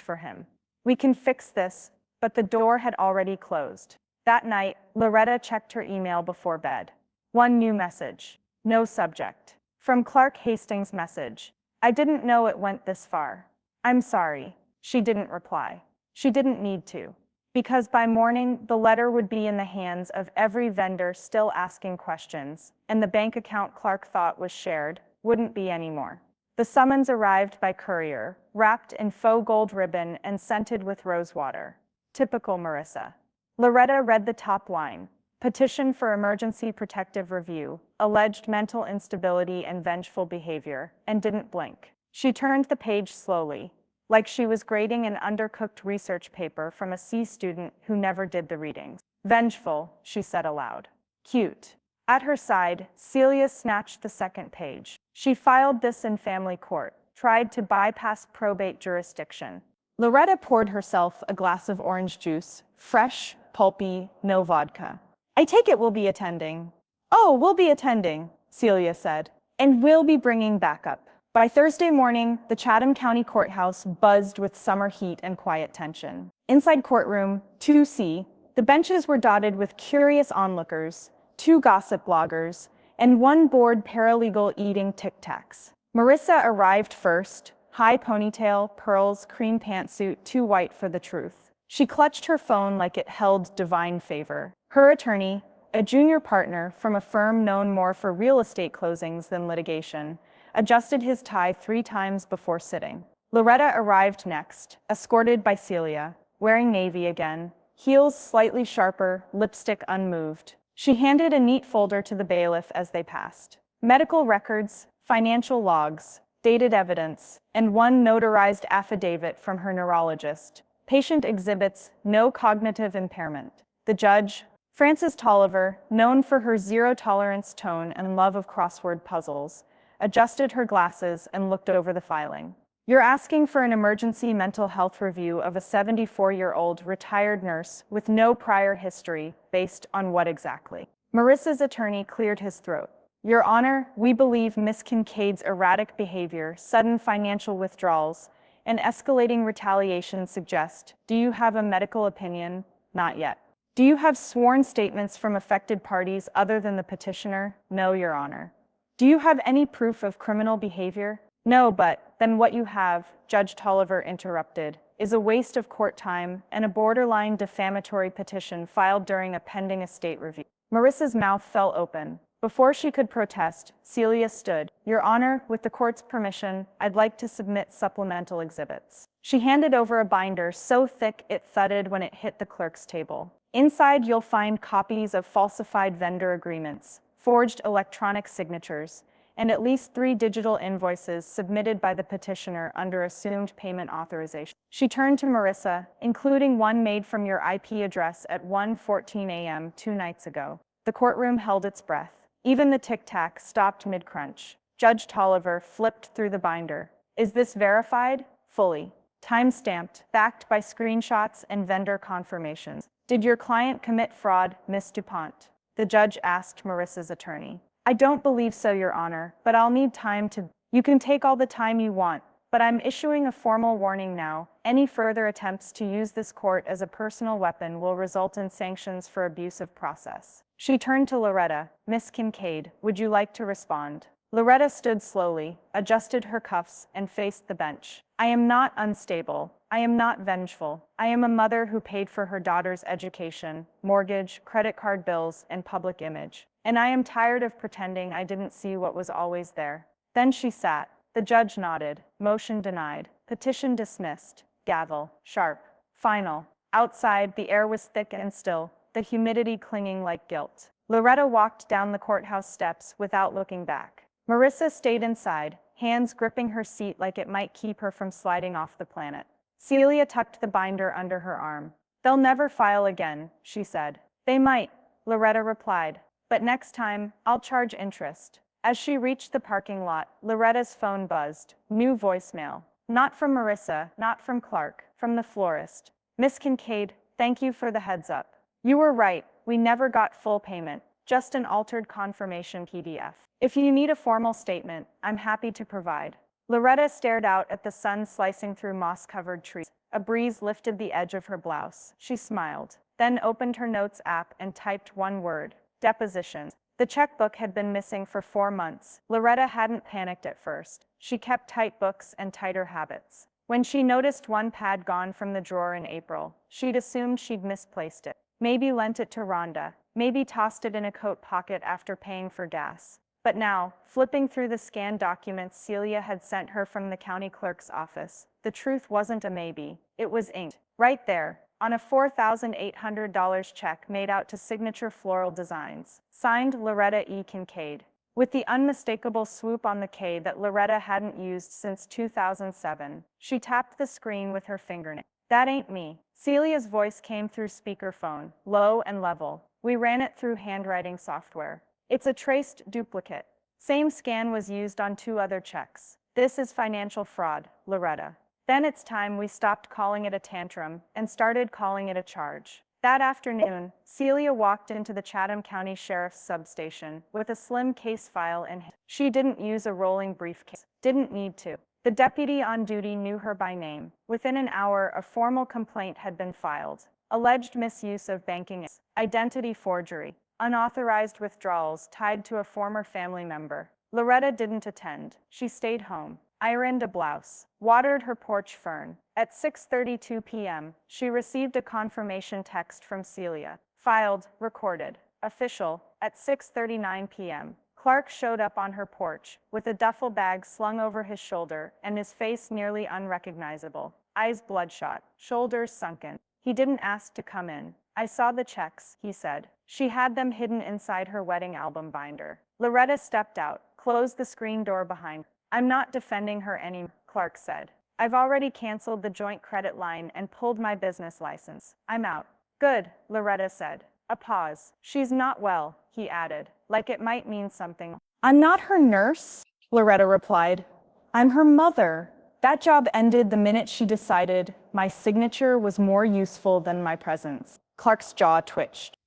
for him. "We can fix this," but the door had already closed. That night, Loretta checked her email before bed. One new message. No subject. From Clark Hastings' message. "I didn't know it went this far. I'm sorry." She didn't reply. She didn't need to. Because by morning, the letter would be in the hands of every vendor still asking questions, and the bank account Clark thought was shared wouldn't be anymore. The summons arrived by courier, wrapped in faux gold ribbon and scented with rosewater. Typical Marissa. Loretta read the top line. "Petition for emergency protective review, alleged mental instability and vengeful behavior," and didn't blink. She turned the page slowly, like she was grading an undercooked research paper from a C student who never did the readings. "Vengeful," she said aloud. "Cute." At her side, Celia snatched the second page. "She filed this in family court, tried to bypass probate jurisdiction." Loretta poured herself a glass of orange juice, fresh, pulpy, no vodka. "I take it we'll be attending." "Oh, we'll be attending," Celia said. "And we'll be bringing backup." By Thursday morning, the Chatham County Courthouse buzzed with summer heat and quiet tension. Inside courtroom 2C, the benches were dotted with curious onlookers, 2 gossip bloggers, and 1 bored paralegal eating Tic Tacs. Marissa arrived first, high ponytail, pearls, cream pantsuit, too white for the truth. She clutched her phone like it held divine favor. Her attorney, a junior partner from a firm known more for real estate closings than litigation, adjusted his tie 3 times before sitting. Loretta arrived next, escorted by Celia, wearing navy again, heels slightly sharper, lipstick unmoved. She handed a neat folder to the bailiff as they passed. Medical records, financial logs, dated evidence, and 1 notarized affidavit from her neurologist. Patient exhibits no cognitive impairment. The judge, Frances Tolliver, known for her zero-tolerance tone and love of crossword puzzles, adjusted her glasses and looked over the filing. You're asking for an emergency mental health review of a 74-year-old retired nurse with no prior history, based on what exactly? Marissa's attorney cleared his throat. Your Honor, we believe Miss Kincaid's erratic behavior, sudden financial withdrawals, and escalating retaliation suggest. Do you have a medical opinion? Not yet. Do you have sworn statements from affected parties other than the petitioner? No, Your Honor. Do you have any proof of criminal behavior? No, but then what you have, Judge Tolliver interrupted, is a waste of court time and a borderline defamatory petition filed during a pending estate review. Marissa's mouth fell open. Before she could protest, Celia stood. Your Honor, with the court's permission, I'd like to submit supplemental exhibits. She handed over a binder so thick it thudded when it hit the clerk's table. Inside, you'll find copies of falsified vendor agreements, forged electronic signatures, and at least 3 digital invoices submitted by the petitioner under assumed payment authorization. She turned to Marissa, including one made from your IP address at 1:14 a.m. 2 nights ago. The courtroom held its breath. Even the tic-tac stopped mid-crunch. Judge Tolliver flipped through the binder. Is this verified? Fully. Time-stamped, backed by screenshots and vendor confirmations. Did your client commit fraud, Miss DuPont? The judge asked Marissa's attorney. I don't believe so, Your Honor, but I'll need time to... You can take all the time you want, but I'm issuing a formal warning now. Any further attempts to use this court as a personal weapon will result in sanctions for abuse of process. She turned to Loretta. Miss Kincaid, would you like to respond? Loretta stood slowly, adjusted her cuffs, and faced the bench. I am not unstable. I am not vengeful. I am a mother who paid for her daughter's education, mortgage, credit card bills, and public image. And I am tired of pretending I didn't see what was always there. Then she sat. The judge nodded. Motion denied. Petition dismissed. Gavel. Sharp. Final. Outside, the air was thick and still, the humidity clinging like guilt. Loretta walked down the courthouse steps without looking back. Marissa stayed inside, hands gripping her seat like it might keep her from sliding off the planet. Celia tucked the binder under her arm. They'll never file again, she said. They might, Loretta replied. But next time, I'll charge interest. As she reached the parking lot, Loretta's phone buzzed. New voicemail. Not from Marissa, not from Clark, from the florist. Miss Kincaid, thank you for the heads up. You were right, we never got full payment, just an altered confirmation PDF. If you need a formal statement, I'm happy to provide. Loretta stared out at the sun slicing through moss-covered trees. A breeze lifted the edge of her blouse. She smiled, then opened her notes app and typed one word. Deposition. The checkbook had been missing for 4 months. Loretta hadn't panicked at first. She kept tight books and tighter habits. When she noticed one pad gone from the drawer in April, she'd assumed she'd misplaced it. Maybe lent it to Rhonda. Maybe tossed it in a coat pocket after paying for gas. But now, flipping through the scanned documents Celia had sent her from the county clerk's office, the truth wasn't a maybe. It was inked. Right there, on a $4,800 check made out to Signature Floral Designs, signed Loretta E. Kincaid, with the unmistakable swoop on the K that Loretta hadn't used since 2007. She tapped the screen with her fingernail. That ain't me. Celia's voice came through speakerphone, low and level. We ran it through handwriting software. It's a traced duplicate. Same scan was used on 2 other checks. This is financial fraud, Loretta. Then it's time we stopped calling it a tantrum and started calling it a charge. That afternoon, Celia walked into the Chatham County Sheriff's substation with a slim case file in hand. She didn't use a rolling briefcase. Didn't need to. The deputy on duty knew her by name. Within an hour, a formal complaint had been filed. Alleged misuse of banking, identity forgery, unauthorized withdrawals tied to a former family member. Loretta didn't attend. She stayed home, ironed a blouse, watered her porch fern. At 6:32 p.m., she received a confirmation text from Celia. Filed, recorded, official. At 6:39 p.m., Clark showed up on her porch, with a duffel bag slung over his shoulder and his face nearly unrecognizable. Eyes bloodshot, shoulders sunken. He didn't ask to come in. I saw the checks, he said. She had them hidden inside her wedding album binder. Loretta stepped out, closed the screen door behind her. I'm not defending her anymore, Clark said. I've already canceled the joint credit line and pulled my business license. I'm out. Good, Loretta said. A pause. She's not well, he added, like it might mean something. I'm not her nurse, Loretta replied. I'm her mother. That job ended the minute she decided my signature was more useful than my presence. Clark's jaw twitched.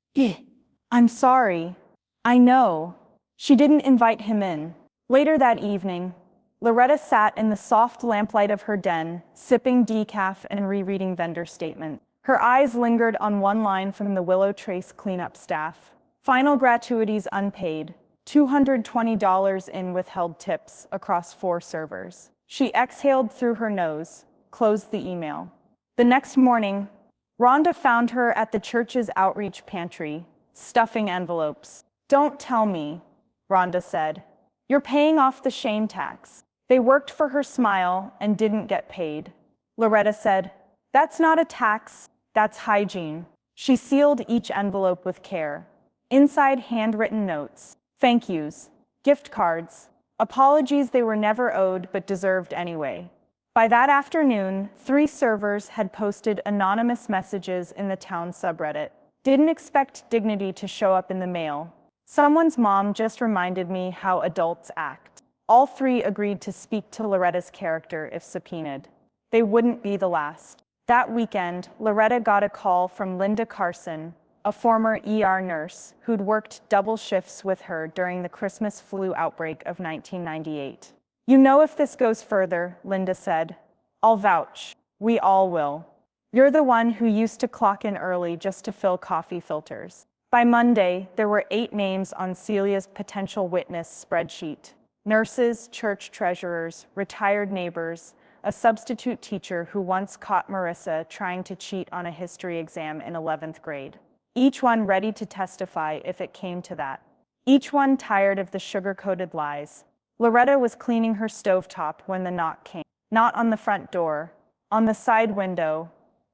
I'm sorry. I know. She didn't invite him in. Later that evening, Loretta sat in the soft lamplight of her den, sipping decaf and rereading vendor statements. Her eyes lingered on one line from the Willow Trace cleanup staff. Final gratuities unpaid, $220 in withheld tips across 4 servers. She exhaled through her nose, closed the email. The next morning, Rhonda found her at the church's outreach pantry, stuffing envelopes. Don't tell me, Rhonda said. You're paying off the shame tax. They worked for her smile and didn't get paid. Loretta said, that's not a tax, that's hygiene. She sealed each envelope with care. Inside, handwritten notes, thank yous, gift cards, apologies they were never owed but deserved anyway. By that afternoon, 3 servers had posted anonymous messages in the town subreddit. Didn't expect dignity to show up in the mail. Someone's mom just reminded me how adults act. All 3 agreed to speak to Loretta's character if subpoenaed. They wouldn't be the last. That weekend, Loretta got a call from Linda Carson, a former ER nurse who'd worked double shifts with her during the Christmas flu outbreak of 1998. You know, if this goes further, Linda said, I'll vouch. We all will. You're the one who used to clock in early just to fill coffee filters. By Monday, there were 8 names on Celia's potential witness spreadsheet. Nurses, church treasurers, retired neighbors, a substitute teacher who once caught Marissa trying to cheat on a history exam in 11th grade. Each one ready to testify if it came to that. Each one tired of the sugar-coated lies. Loretta was cleaning her stovetop when the knock came. Not on the front door, on the side window.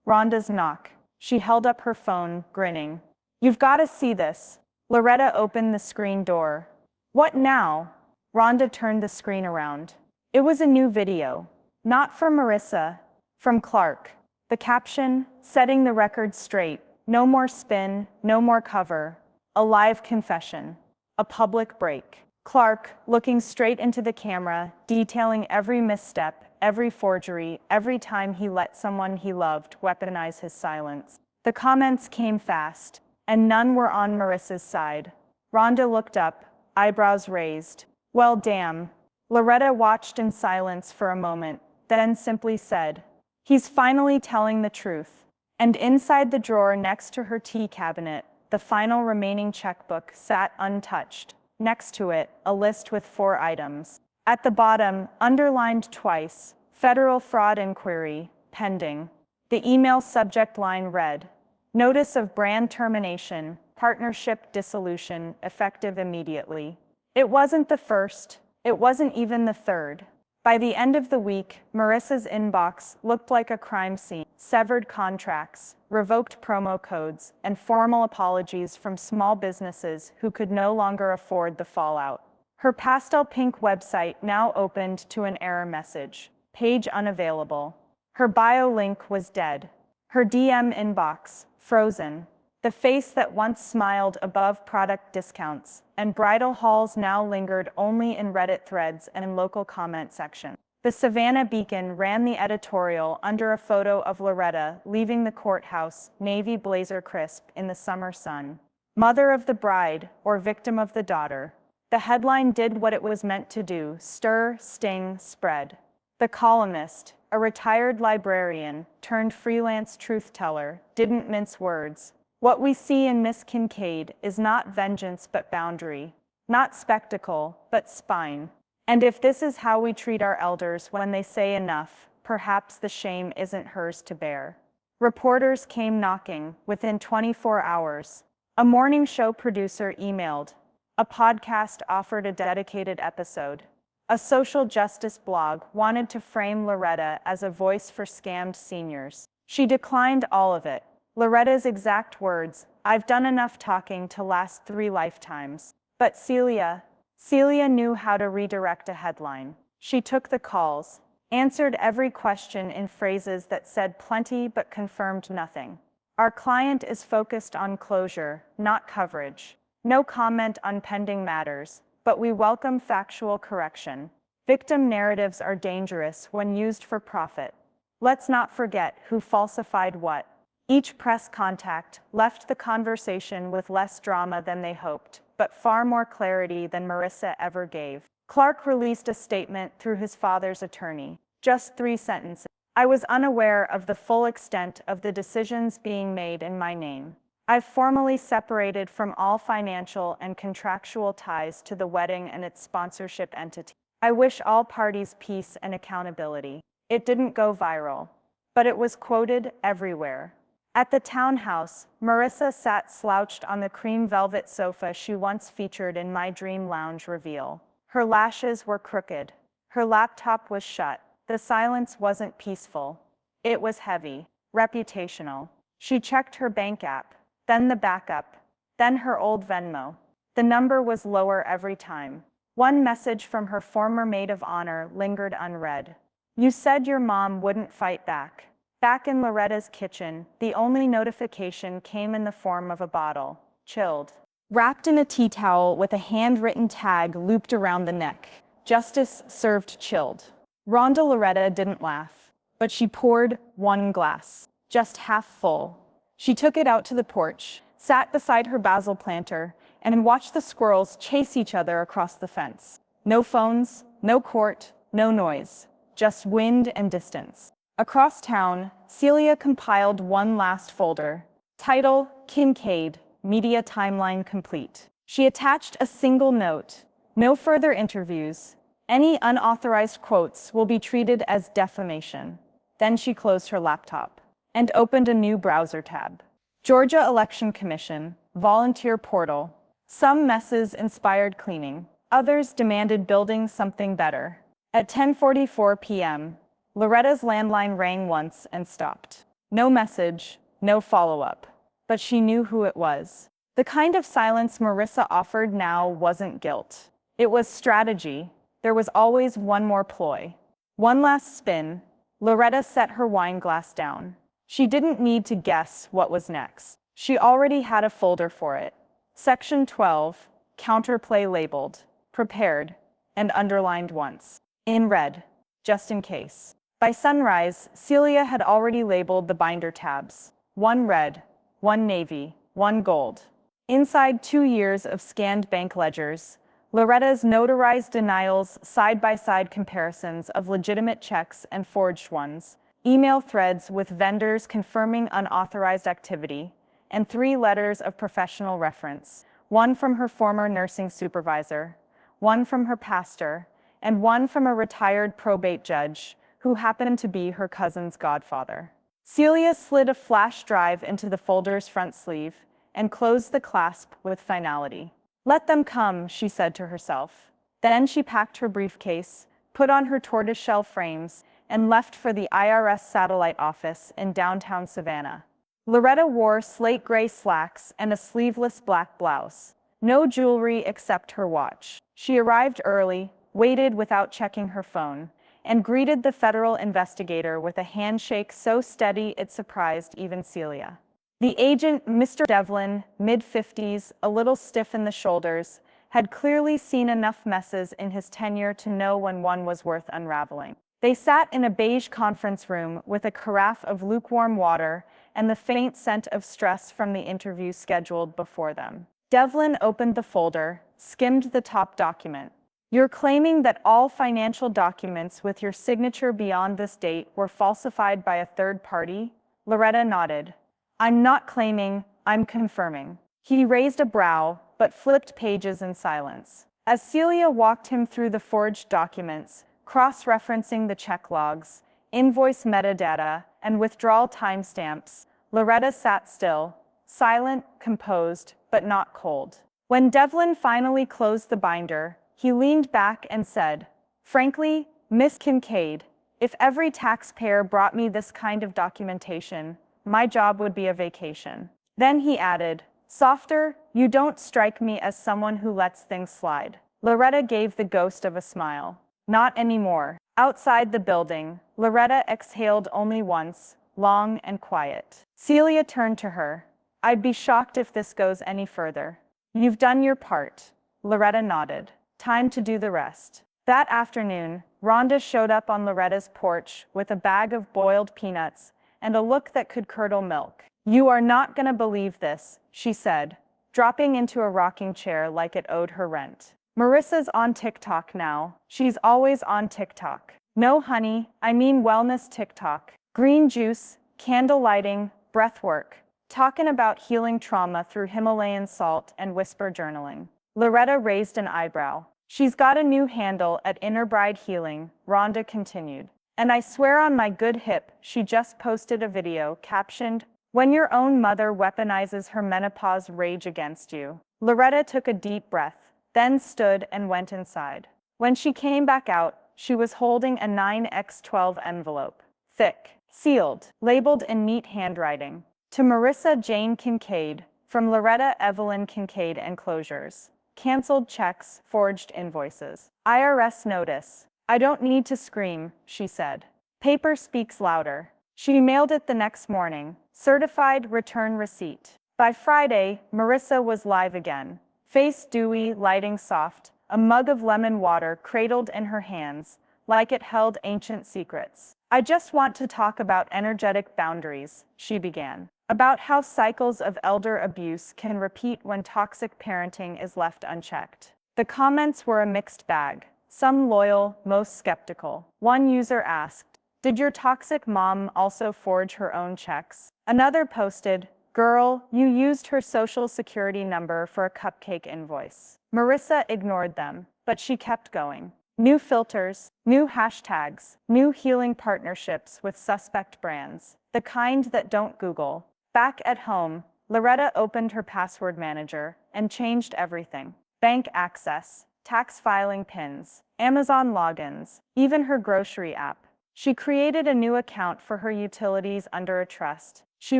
Rhonda's knock. She held up her phone, grinning. You've got to see this. Loretta opened the screen door. What now? Rhonda turned the screen around. It was a new video. Not from Marissa, from Clark. The caption, setting the record straight. No more spin, no more cover. A live confession. A public break. Clark, looking straight into the camera, detailing every misstep, every forgery, every time he let someone he loved weaponize his silence. The comments came fast, and none were on Marissa's side. Rhonda looked up, eyebrows raised. Well, damn. Loretta watched in silence for a moment, then simply said, he's finally telling the truth. And inside the drawer next to her tea cabinet, the final remaining checkbook sat untouched. Next to it, a list with 4 items. At the bottom, underlined twice, federal fraud inquiry, pending. The email subject line read, notice of brand termination, partnership dissolution, effective immediately. It wasn't the first, it wasn't even the third. By the end of the week, Marissa's inbox looked like a crime scene. Severed contracts, revoked promo codes, and formal apologies from small businesses who could no longer afford the fallout. Her pastel pink website now opened to an error message. Page unavailable. Her bio link was dead. Her DM inbox, frozen. The face that once smiled above product discounts and bridal hauls now lingered only in Reddit threads and in local comment section. The Savannah Beacon ran the editorial under a photo of Loretta leaving the courthouse, navy blazer crisp in the summer sun. Mother of the bride, or victim of the daughter. The headline did what it was meant to do, stir, sting, spread. The columnist, a retired librarian turned freelance truth teller, didn't mince words. What we see in Miss Kincaid is not vengeance but boundary, not spectacle but spine. And if this is how we treat our elders when they say enough, perhaps the shame isn't hers to bear. Reporters came knocking within 24 hours. A morning show producer emailed. A podcast offered a dedicated episode. A social justice blog wanted to frame Loretta as a voice for scammed seniors. She declined all of it. Loretta's exact words, I've done enough talking to last 3 lifetimes. But Celia knew how to redirect a headline. She took the calls, answered every question in phrases that said plenty but confirmed nothing. Our client is focused on closure, not coverage. No comment on pending matters, but we welcome factual correction. Victim narratives are dangerous when used for profit. Let's not forget who falsified what. Each press contact left the conversation with less drama than they hoped, but far more clarity than Marissa ever gave. Clark released a statement through his father's attorney. Just 3 sentences. I was unaware of the full extent of the decisions being made in my name. I've formally separated from all financial and contractual ties to the wedding and its sponsorship entity. I wish all parties peace and accountability. It didn't go viral, but it was quoted everywhere. At the townhouse, Marissa sat slouched on the cream velvet sofa she once featured in My Dream Lounge reveal. Her lashes were crooked. Her laptop was shut. The silence wasn't peaceful. It was heavy, reputational. She checked her bank app, then the backup, then her old Venmo. The number was lower every time. One message from her former maid of honor lingered unread. You said your mom wouldn't fight back. Back in Loretta's kitchen, the only notification came in the form of a bottle, chilled, wrapped in a tea towel with a handwritten tag looped around the neck. Justice served chilled. Rhonda Loretta didn't laugh, but she poured 1 glass, just half full. She took it out to the porch, sat beside her basil planter, and watched the squirrels chase each other across the fence. No phones, no court, no noise, just wind and distance. Across town, Celia compiled one last folder. Title, Kincaid, Media Timeline Complete. She attached a single note. No further interviews. Any unauthorized quotes will be treated as defamation. Then she closed her laptop and opened a new browser tab. Georgia Election Commission, volunteer portal. Some messes inspired cleaning. Others demanded building something better. At 10:44 p.m., Loretta's landline rang once and stopped. No message, no follow-up. But she knew who it was. The kind of silence Marissa offered now wasn't guilt. It was strategy. There was always one more ploy. One last spin. Loretta set her wine glass down. She didn't need to guess what was next. She already had a folder for it. Section 12, counterplay labeled, prepared, and underlined once. In red, just in case. By sunrise, Celia had already labeled the binder tabs. 1 red, 1 navy, 1 gold. Inside 2 years of scanned bank ledgers, Loretta's notarized denials, side-by-side comparisons of legitimate checks and forged ones, email threads with vendors confirming unauthorized activity, and 3 letters of professional reference, 1 from her former nursing supervisor, 1 from her pastor, and 1 from a retired probate judge, who happened to be her cousin's godfather. Celia slid a flash drive into the folder's front sleeve and closed the clasp with finality. Let them come, she said to herself. Then she packed her briefcase, put on her tortoiseshell frames, and left for the IRS satellite office in downtown Savannah. Loretta wore slate gray slacks and a sleeveless black blouse. No jewelry except her watch. She arrived early, waited without checking her phone, and greeted the federal investigator with a handshake so steady it surprised even Celia. The agent, Mr. Devlin, mid-50s, a little stiff in the shoulders, had clearly seen enough messes in his tenure to know when one was worth unraveling. They sat in a beige conference room with a carafe of lukewarm water and the faint scent of stress from the interview scheduled before them. Devlin opened the folder, skimmed the top document. You're claiming that all financial documents with your signature beyond this date were falsified by a third party? Loretta nodded. I'm not claiming, I'm confirming. He raised a brow, but flipped pages in silence. As Celia walked him through the forged documents, cross-referencing the check logs, invoice metadata, and withdrawal timestamps, Loretta sat still, silent, composed, but not cold. When Devlin finally closed the binder, he leaned back and said, Frankly, Miss Kincaid, if every taxpayer brought me this kind of documentation, my job would be a vacation. Then he added, Softer, you don't strike me as someone who lets things slide. Loretta gave the ghost of a smile. Not anymore. Outside the building, Loretta exhaled only once, long and quiet. Celia turned to her. I'd be shocked if this goes any further. You've done your part. Loretta nodded. Time to do the rest. That afternoon, Rhonda showed up on Loretta's porch with a bag of boiled peanuts and a look that could curdle milk. You are not gonna believe this, she said, dropping into a rocking chair like it owed her rent. Marissa's on TikTok now. She's always on TikTok. No, honey, I mean wellness TikTok. Green juice, candle lighting, breath work. Talking about healing trauma through Himalayan salt and whisper journaling. Loretta raised an eyebrow. She's got a new handle at Inner Bride Healing, Rhonda continued. And I swear on my good hip, she just posted a video captioned, When your own mother weaponizes her menopause rage against you. Loretta took a deep breath, then stood and went inside. When she came back out, she was holding a 9x12 envelope. Thick, sealed, labeled in neat handwriting. To Marissa Jane Kincaid, from Loretta Evelyn Kincaid Enclosures. Canceled checks, forged invoices. IRS notice. I don't need to scream, she said. Paper speaks louder. She mailed it the next morning. Certified return receipt. By Friday, Marissa was live again. Face dewy, lighting soft, a mug of lemon water cradled in her hands, like it held ancient secrets. I just want to talk about energetic boundaries, she began. About how cycles of elder abuse can repeat when toxic parenting is left unchecked. The comments were a mixed bag, some loyal, most skeptical. One user asked, did your toxic mom also forge her own checks? Another posted, girl, you used her social security number for a cupcake invoice. Marissa ignored them, but she kept going. New filters, new hashtags, new healing partnerships with suspect brands, the kind that don't Google. Back at home, Loretta opened her password manager and changed everything. Bank access, tax filing pins, Amazon logins, even her grocery app. She created a new account for her utilities under a trust. She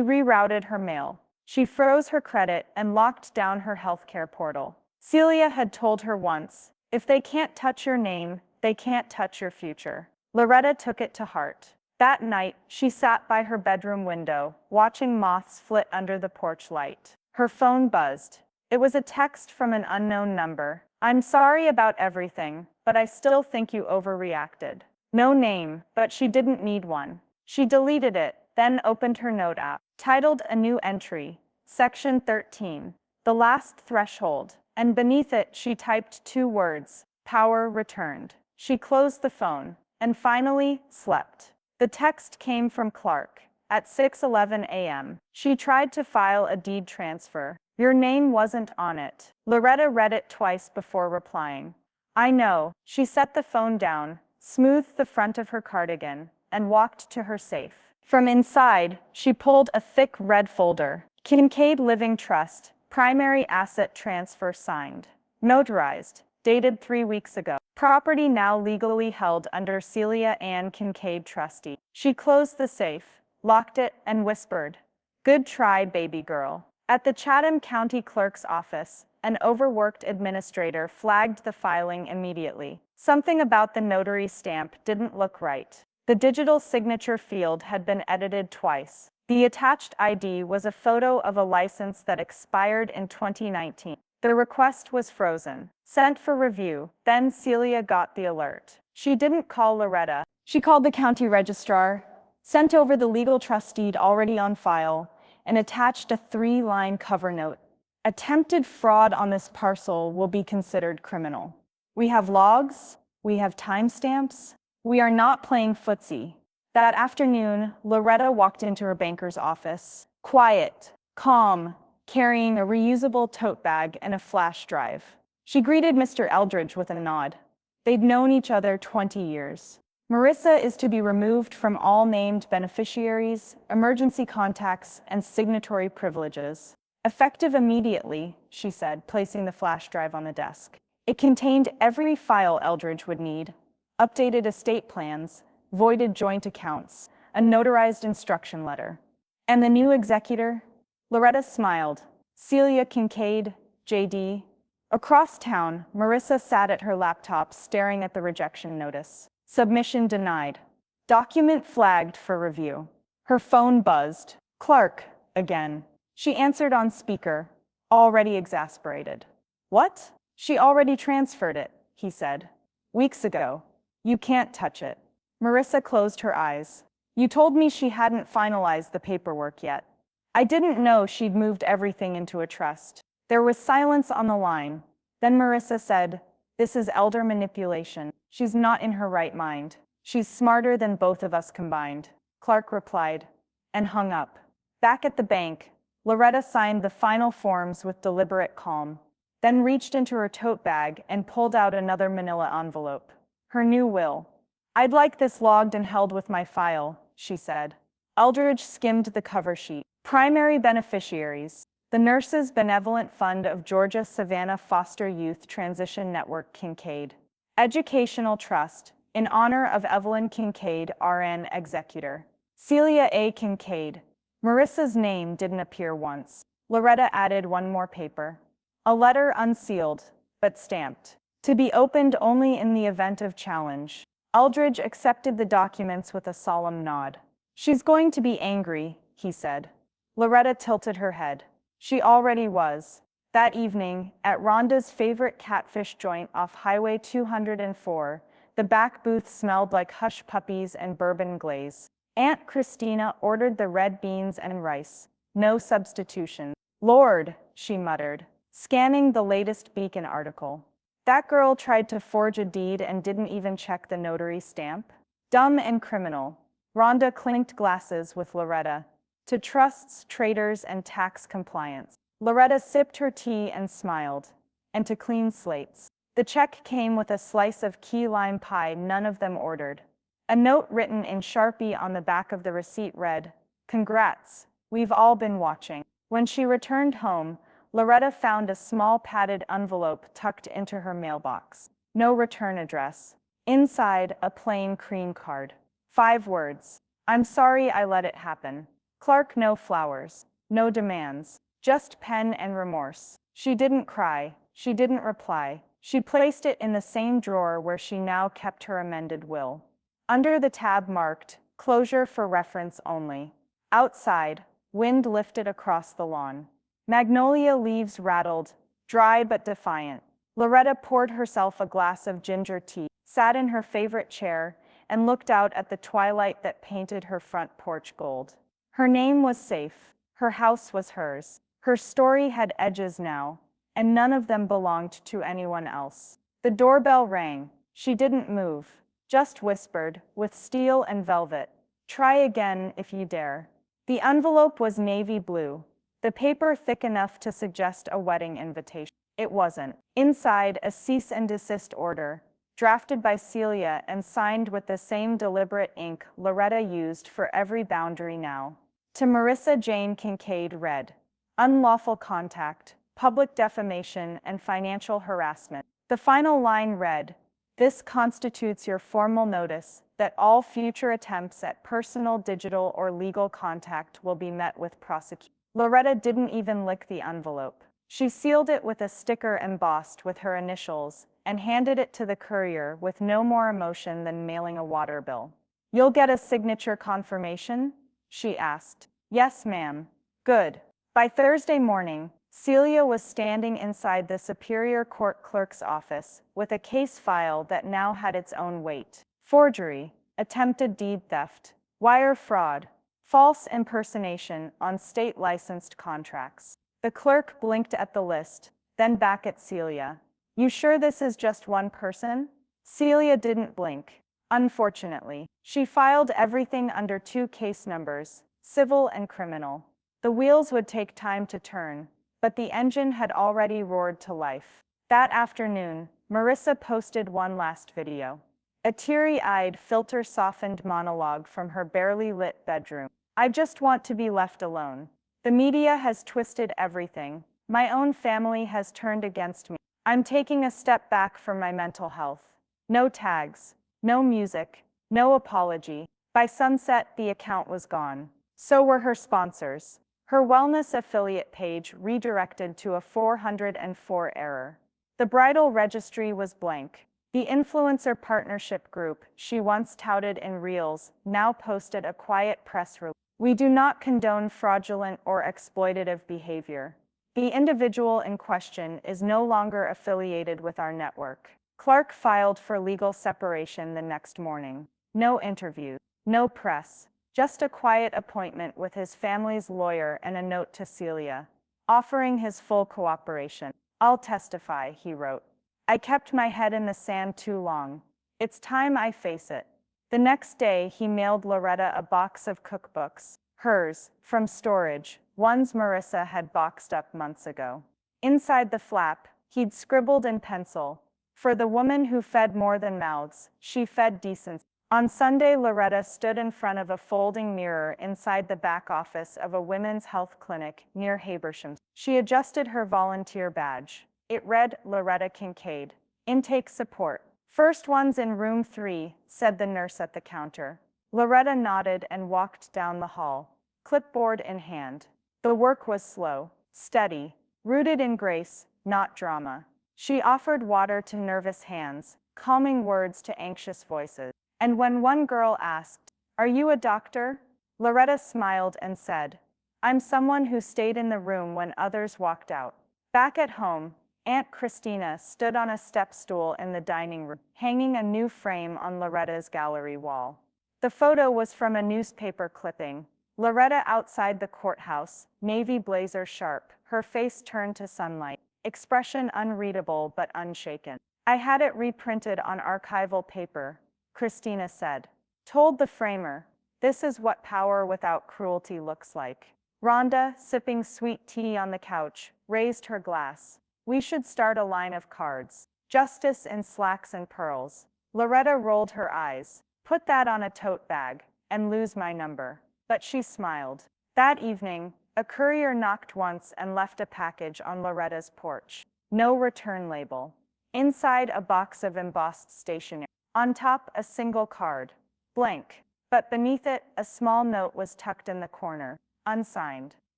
rerouted her mail. She froze her credit and locked down her healthcare portal. Celia had told her once, if they can't touch your name, they can't touch your future. Loretta took it to heart. That night, she sat by her bedroom window, watching moths flit under the porch light. Her phone buzzed. It was a text from an unknown number. I'm sorry about everything, but I still think you overreacted. No name, but she didn't need one. She deleted it, then opened her note app, titled a new entry, Section 13, The Last Threshold, and beneath it she typed 2 words, Power Returned. She closed the phone, and finally, slept. The text came from Clark. At 6:11 a.m., she tried to file a deed transfer. Your name wasn't on it. Loretta read it twice before replying. I know. She set the phone down, smoothed the front of her cardigan, and walked to her safe. From inside, she pulled a thick red folder. Kincaid Living Trust, primary asset transfer signed. Notarized, dated 3 weeks ago. Property now legally held under Celia Ann Kincaid trustee. She closed the safe, locked it, and whispered, Good try, baby girl. At the Chatham County Clerk's office, an overworked administrator flagged the filing immediately. Something about the notary stamp didn't look right. The digital signature field had been edited twice. The attached ID was a photo of a license that expired in 2019. The request was frozen, sent for review. Then Celia got the alert. She didn't call Loretta. She called the county registrar, sent over the legal trust deed already on file, and attached a 3-line cover note. Attempted fraud on this parcel will be considered criminal. We have logs, we have timestamps, we are not playing footsie. That afternoon, Loretta walked into her banker's office, quiet, calm, carrying a reusable tote bag and a flash drive. She greeted Mr. Eldridge with a nod. They'd known each other 20 years. Marissa is to be removed from all named beneficiaries, emergency contacts, and signatory privileges. Effective immediately, she said, placing the flash drive on the desk. It contained every file Eldridge would need: updated estate plans, voided joint accounts, a notarized instruction letter. And the new executor? Loretta smiled. Celia Kincaid, JD. Across town, Marissa sat at her laptop staring at the rejection notice. Submission denied. Document flagged for review. Her phone buzzed. Clark, again. She answered on speaker, already exasperated. What? She already transferred it, he said. Weeks ago. You can't touch it. Marissa closed her eyes. You told me she hadn't finalized the paperwork yet. I didn't know she'd moved everything into a trust. There was silence on the line. Then Marissa said, "This is elder manipulation. She's not in her right mind. She's smarter than both of us combined." Clark replied, and hung up. Back at the bank, Loretta signed the final forms with deliberate calm, then reached into her tote bag and pulled out another manila envelope. Her new will. "I'd like this logged and held with my file," she said. Eldridge skimmed the cover sheet. Primary beneficiaries: the Nurses Benevolent Fund of Georgia Savannah Foster Youth Transition Network Kincaid. Educational Trust, in honor of Evelyn Kincaid, RN Executor. Celia A. Kincaid. Marissa's name didn't appear once. Loretta added one more paper. A letter unsealed, but stamped. To be opened only in the event of challenge. Eldridge accepted the documents with a solemn nod. "She's going to be angry," he said. Loretta tilted her head. She already was. That evening, at Rhonda's favorite catfish joint off Highway 204, the back booth smelled like hush puppies and bourbon glaze. Aunt Christina ordered the red beans and rice. No substitution. "Lord," she muttered, scanning the latest Beacon article. "That girl tried to forge a deed and didn't even check the notary stamp? Dumb and criminal." Rhonda clinked glasses with Loretta. "To trusts, traders, and tax compliance." Loretta sipped her tea and smiled. "And to clean slates." The check came with a slice of key lime pie none of them ordered. A note written in Sharpie on the back of the receipt read, "Congrats, we've all been watching." When she returned home, Loretta found a small padded envelope tucked into her mailbox. No return address. Inside, a plain cream card. 5 words. "I'm sorry I let it happen. Clark, no flowers. No demands. Just pen and remorse." She didn't cry. She didn't reply. She placed it in the same drawer where she now kept her amended will. Under the tab marked, "Closure for reference only." Outside, wind lifted across the lawn. Magnolia leaves rattled, dry but defiant. Loretta poured herself a glass of ginger tea, sat in her favorite chair, and looked out at the twilight that painted her front porch gold. Her name was safe. Her house was hers. Her story had edges now, and none of them belonged to anyone else. The doorbell rang. She didn't move, just whispered, with steel and velvet, "Try again if you dare." The envelope was navy blue, the paper thick enough to suggest a wedding invitation. It wasn't. Inside, a cease and desist order, drafted by Celia and signed with the same deliberate ink Loretta used for every boundary now. To Marissa Jane Kincaid read, "Unlawful contact, public defamation, and financial harassment." The final line read, "This constitutes your formal notice that all future attempts at personal, digital, or legal contact will be met with prosecution." Loretta didn't even lick the envelope. She sealed it with a sticker embossed with her initials and handed it to the courier with no more emotion than mailing a water bill. "You'll get a signature confirmation?" she asked. "Yes, ma'am." "Good." By Thursday morning, Celia was standing inside the Superior Court clerk's office with a case file that now had its own weight. Forgery, attempted deed theft, wire fraud, false impersonation on state-licensed contracts. The clerk blinked at the list, then back at Celia. "You sure this is just one person?" Celia didn't blink. Unfortunately, she filed everything under 2 case numbers, civil and criminal. The wheels would take time to turn, but the engine had already roared to life. That afternoon, Marissa posted one last video. A teary-eyed, filter-softened monologue from her barely lit bedroom. "I just want to be left alone. The media has twisted everything. My own family has turned against me. I'm taking a step back from my mental health. No tags, no music, no apology." By sunset, the account was gone. So were her sponsors. Her wellness affiliate page redirected to a 404 error. The bridal registry was blank. The influencer partnership group she once touted in reels now posted a quiet press release. We do not condone fraudulent or exploitative behavior. The individual in question is no longer affiliated with our network. Clark filed for legal separation the next morning. No interviews, no press, just a quiet appointment with his family's lawyer and a note to Celia, offering his full cooperation. I'll testify, he wrote. I kept my head in the sand too long. It's time I face it. The next day, he mailed Loretta a box of cookbooks, hers, from storage, ones Marissa had boxed up months ago. Inside the flap, he'd scribbled in pencil, "For the woman who fed more than mouths, she fed decency." On Sunday, Loretta stood in front of a folding mirror inside the back office of a women's health clinic near Habersham. She adjusted her volunteer badge. It read Loretta Kincaid, Intake Support. "First one's in room 3, said the nurse at the counter. Loretta nodded and walked down the hall, clipboard in hand. The work was slow, steady, rooted in grace, not drama. She offered water to nervous hands, calming words to anxious voices. And when one girl asked, "Are you a doctor?" Loretta smiled and said, "I'm someone who stayed in the room when others walked out." Back at home, Aunt Christina stood on a step stool in the dining room, hanging a new frame on Loretta's gallery wall. The photo was from a newspaper clipping. Loretta outside the courthouse, navy blazer sharp, her face turned to sunlight, expression unreadable but unshaken. "I had it reprinted on archival paper," Christina said. "Told the framer, this is what power without cruelty looks like." Rhonda, sipping sweet tea on the couch, raised her glass. "We should start a line of cards. Justice in slacks and pearls." Loretta rolled her eyes. "Put that on a tote bag, and lose my number." But she smiled. That evening, a courier knocked once and left a package on Loretta's porch. No return label. Inside, a box of embossed stationery. On top, a single card. Blank. But beneath it, a small note was tucked in the corner. Unsigned.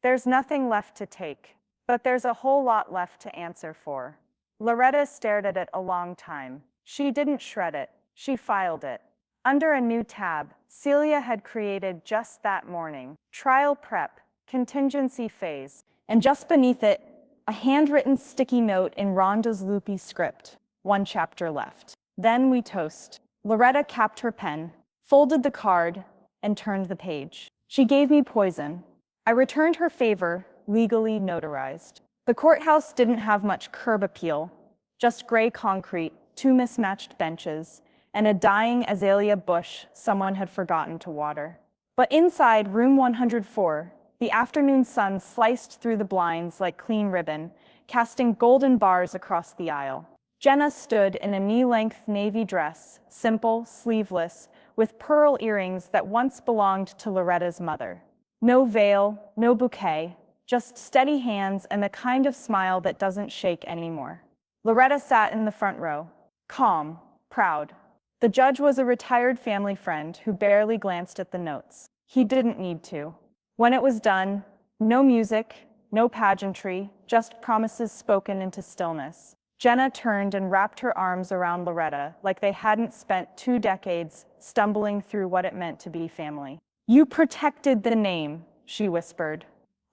"There's nothing left to take. But there's a whole lot left to answer for." Loretta stared at it a long time. She didn't shred it. She filed it. Under a new tab, Celia had created just that morning. Trial prep, contingency phase. And just beneath it, a handwritten sticky note in Rhonda's loopy script. One chapter left. "Then we toast." Loretta capped her pen, folded the card, and turned the page. "She gave me poison. I returned her favor, legally notarized." The courthouse didn't have much curb appeal, just gray concrete, 2 mismatched benches, and a dying azalea bush someone had forgotten to water. But inside room 104, the afternoon sun sliced through the blinds like clean ribbon, casting golden bars across the aisle. Jenna stood in a knee-length navy dress, simple, sleeveless, with pearl earrings that once belonged to Loretta's mother. No veil, no bouquet, just steady hands and the kind of smile that doesn't shake anymore. Loretta sat in the front row, calm, proud. The judge was a retired family friend who barely glanced at the notes. He didn't need to. When it was done, no music, no pageantry, just promises spoken into stillness. Jenna turned and wrapped her arms around Loretta like they hadn't spent 2 decades stumbling through what it meant to be family. "You protected the name," she whispered.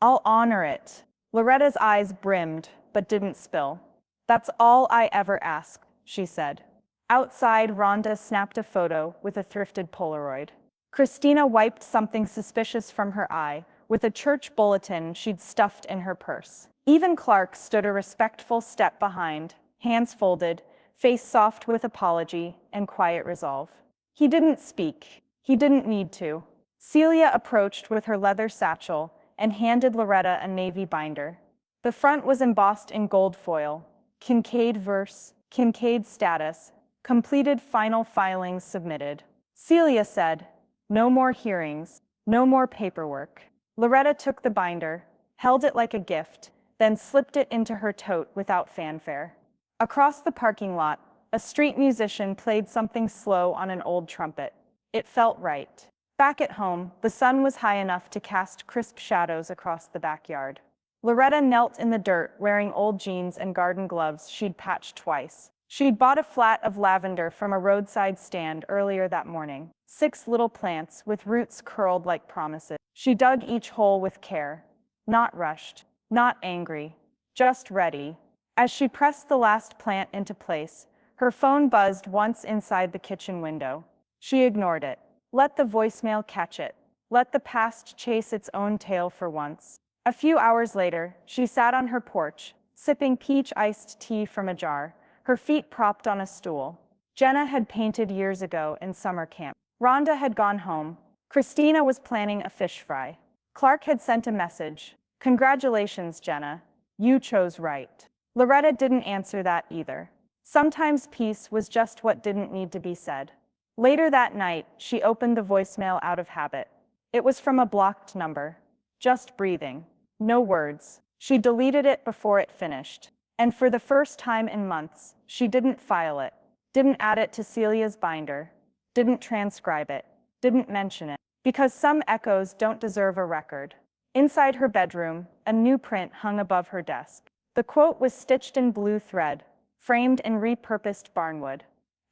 "I'll honor it." Loretta's eyes brimmed, but didn't spill. "That's all I ever asked," she said. Outside, Rhonda snapped a photo with a thrifted Polaroid. Christina wiped something suspicious from her eye with a church bulletin she'd stuffed in her purse. Even Clark stood a respectful step behind, hands folded, face soft with apology and quiet resolve. He didn't speak. He didn't need to. Celia approached with her leather satchel and handed Loretta a navy binder. The front was embossed in gold foil. Kincaid verse, Kincaid status, completed final filings submitted. Celia said, "No more hearings, no more paperwork." Loretta took the binder, held it like a gift, then slipped it into her tote without fanfare. Across the parking lot, a street musician played something slow on an old trumpet. It felt right. Back at home, the sun was high enough to cast crisp shadows across the backyard. Loretta knelt in the dirt wearing old jeans and garden gloves she'd patched twice. She'd bought a flat of lavender from a roadside stand earlier that morning. 6 little plants with roots curled like promises. She dug each hole with care. Not rushed. Not angry. Just ready. As she pressed the last plant into place, her phone buzzed once inside the kitchen window. She ignored it. Let the voicemail catch it. Let the past chase its own tail for once. A few hours later, she sat on her porch, sipping peach iced tea from a jar, her feet propped on a stool. Jenna had painted years ago in summer camp. Rhonda had gone home. Christina was planning a fish fry. Clark had sent a message. Congratulations, Jenna. You chose right. Loretta didn't answer that either. Sometimes peace was just what didn't need to be said. Later that night, she opened the voicemail out of habit. It was from a blocked number. Just breathing. No words. She deleted it before it finished. And for the first time in months, she didn't file it, didn't add it to Celia's binder, didn't transcribe it, didn't mention it, because some echoes don't deserve a record. Inside her bedroom, a new print hung above her desk. The quote was stitched in blue thread, framed in repurposed barnwood.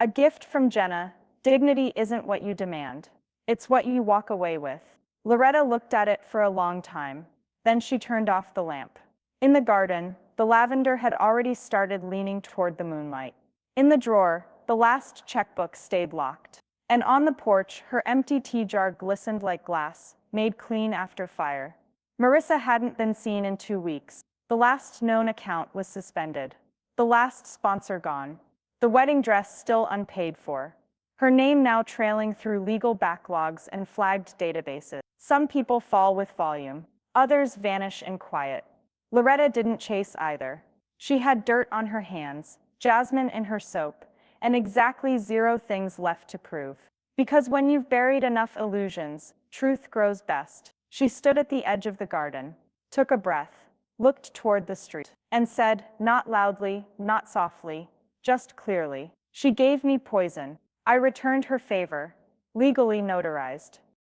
A gift from Jenna, dignity isn't what you demand. It's what you walk away with. Loretta looked at it for a long time. Then she turned off the lamp. In the garden, the lavender had already started leaning toward the moonlight. In the drawer, the last checkbook stayed locked. And on the porch, her empty tea jar glistened like glass, made clean after fire. Marissa hadn't been seen in 2 weeks. The last known account was suspended. The last sponsor gone. The wedding dress still unpaid for. Her name now trailing through legal backlogs and flagged databases. Some people fall with volume. Others vanish in quiet. Loretta didn't chase either. She had dirt on her hands, jasmine in her soap, and exactly 0 things left to prove. Because when you've buried enough illusions, truth grows best. She stood at the edge of the garden, took a breath, looked toward the street, and said, not loudly, not softly, just clearly, "She gave me poison." I returned her favor, legally notarized.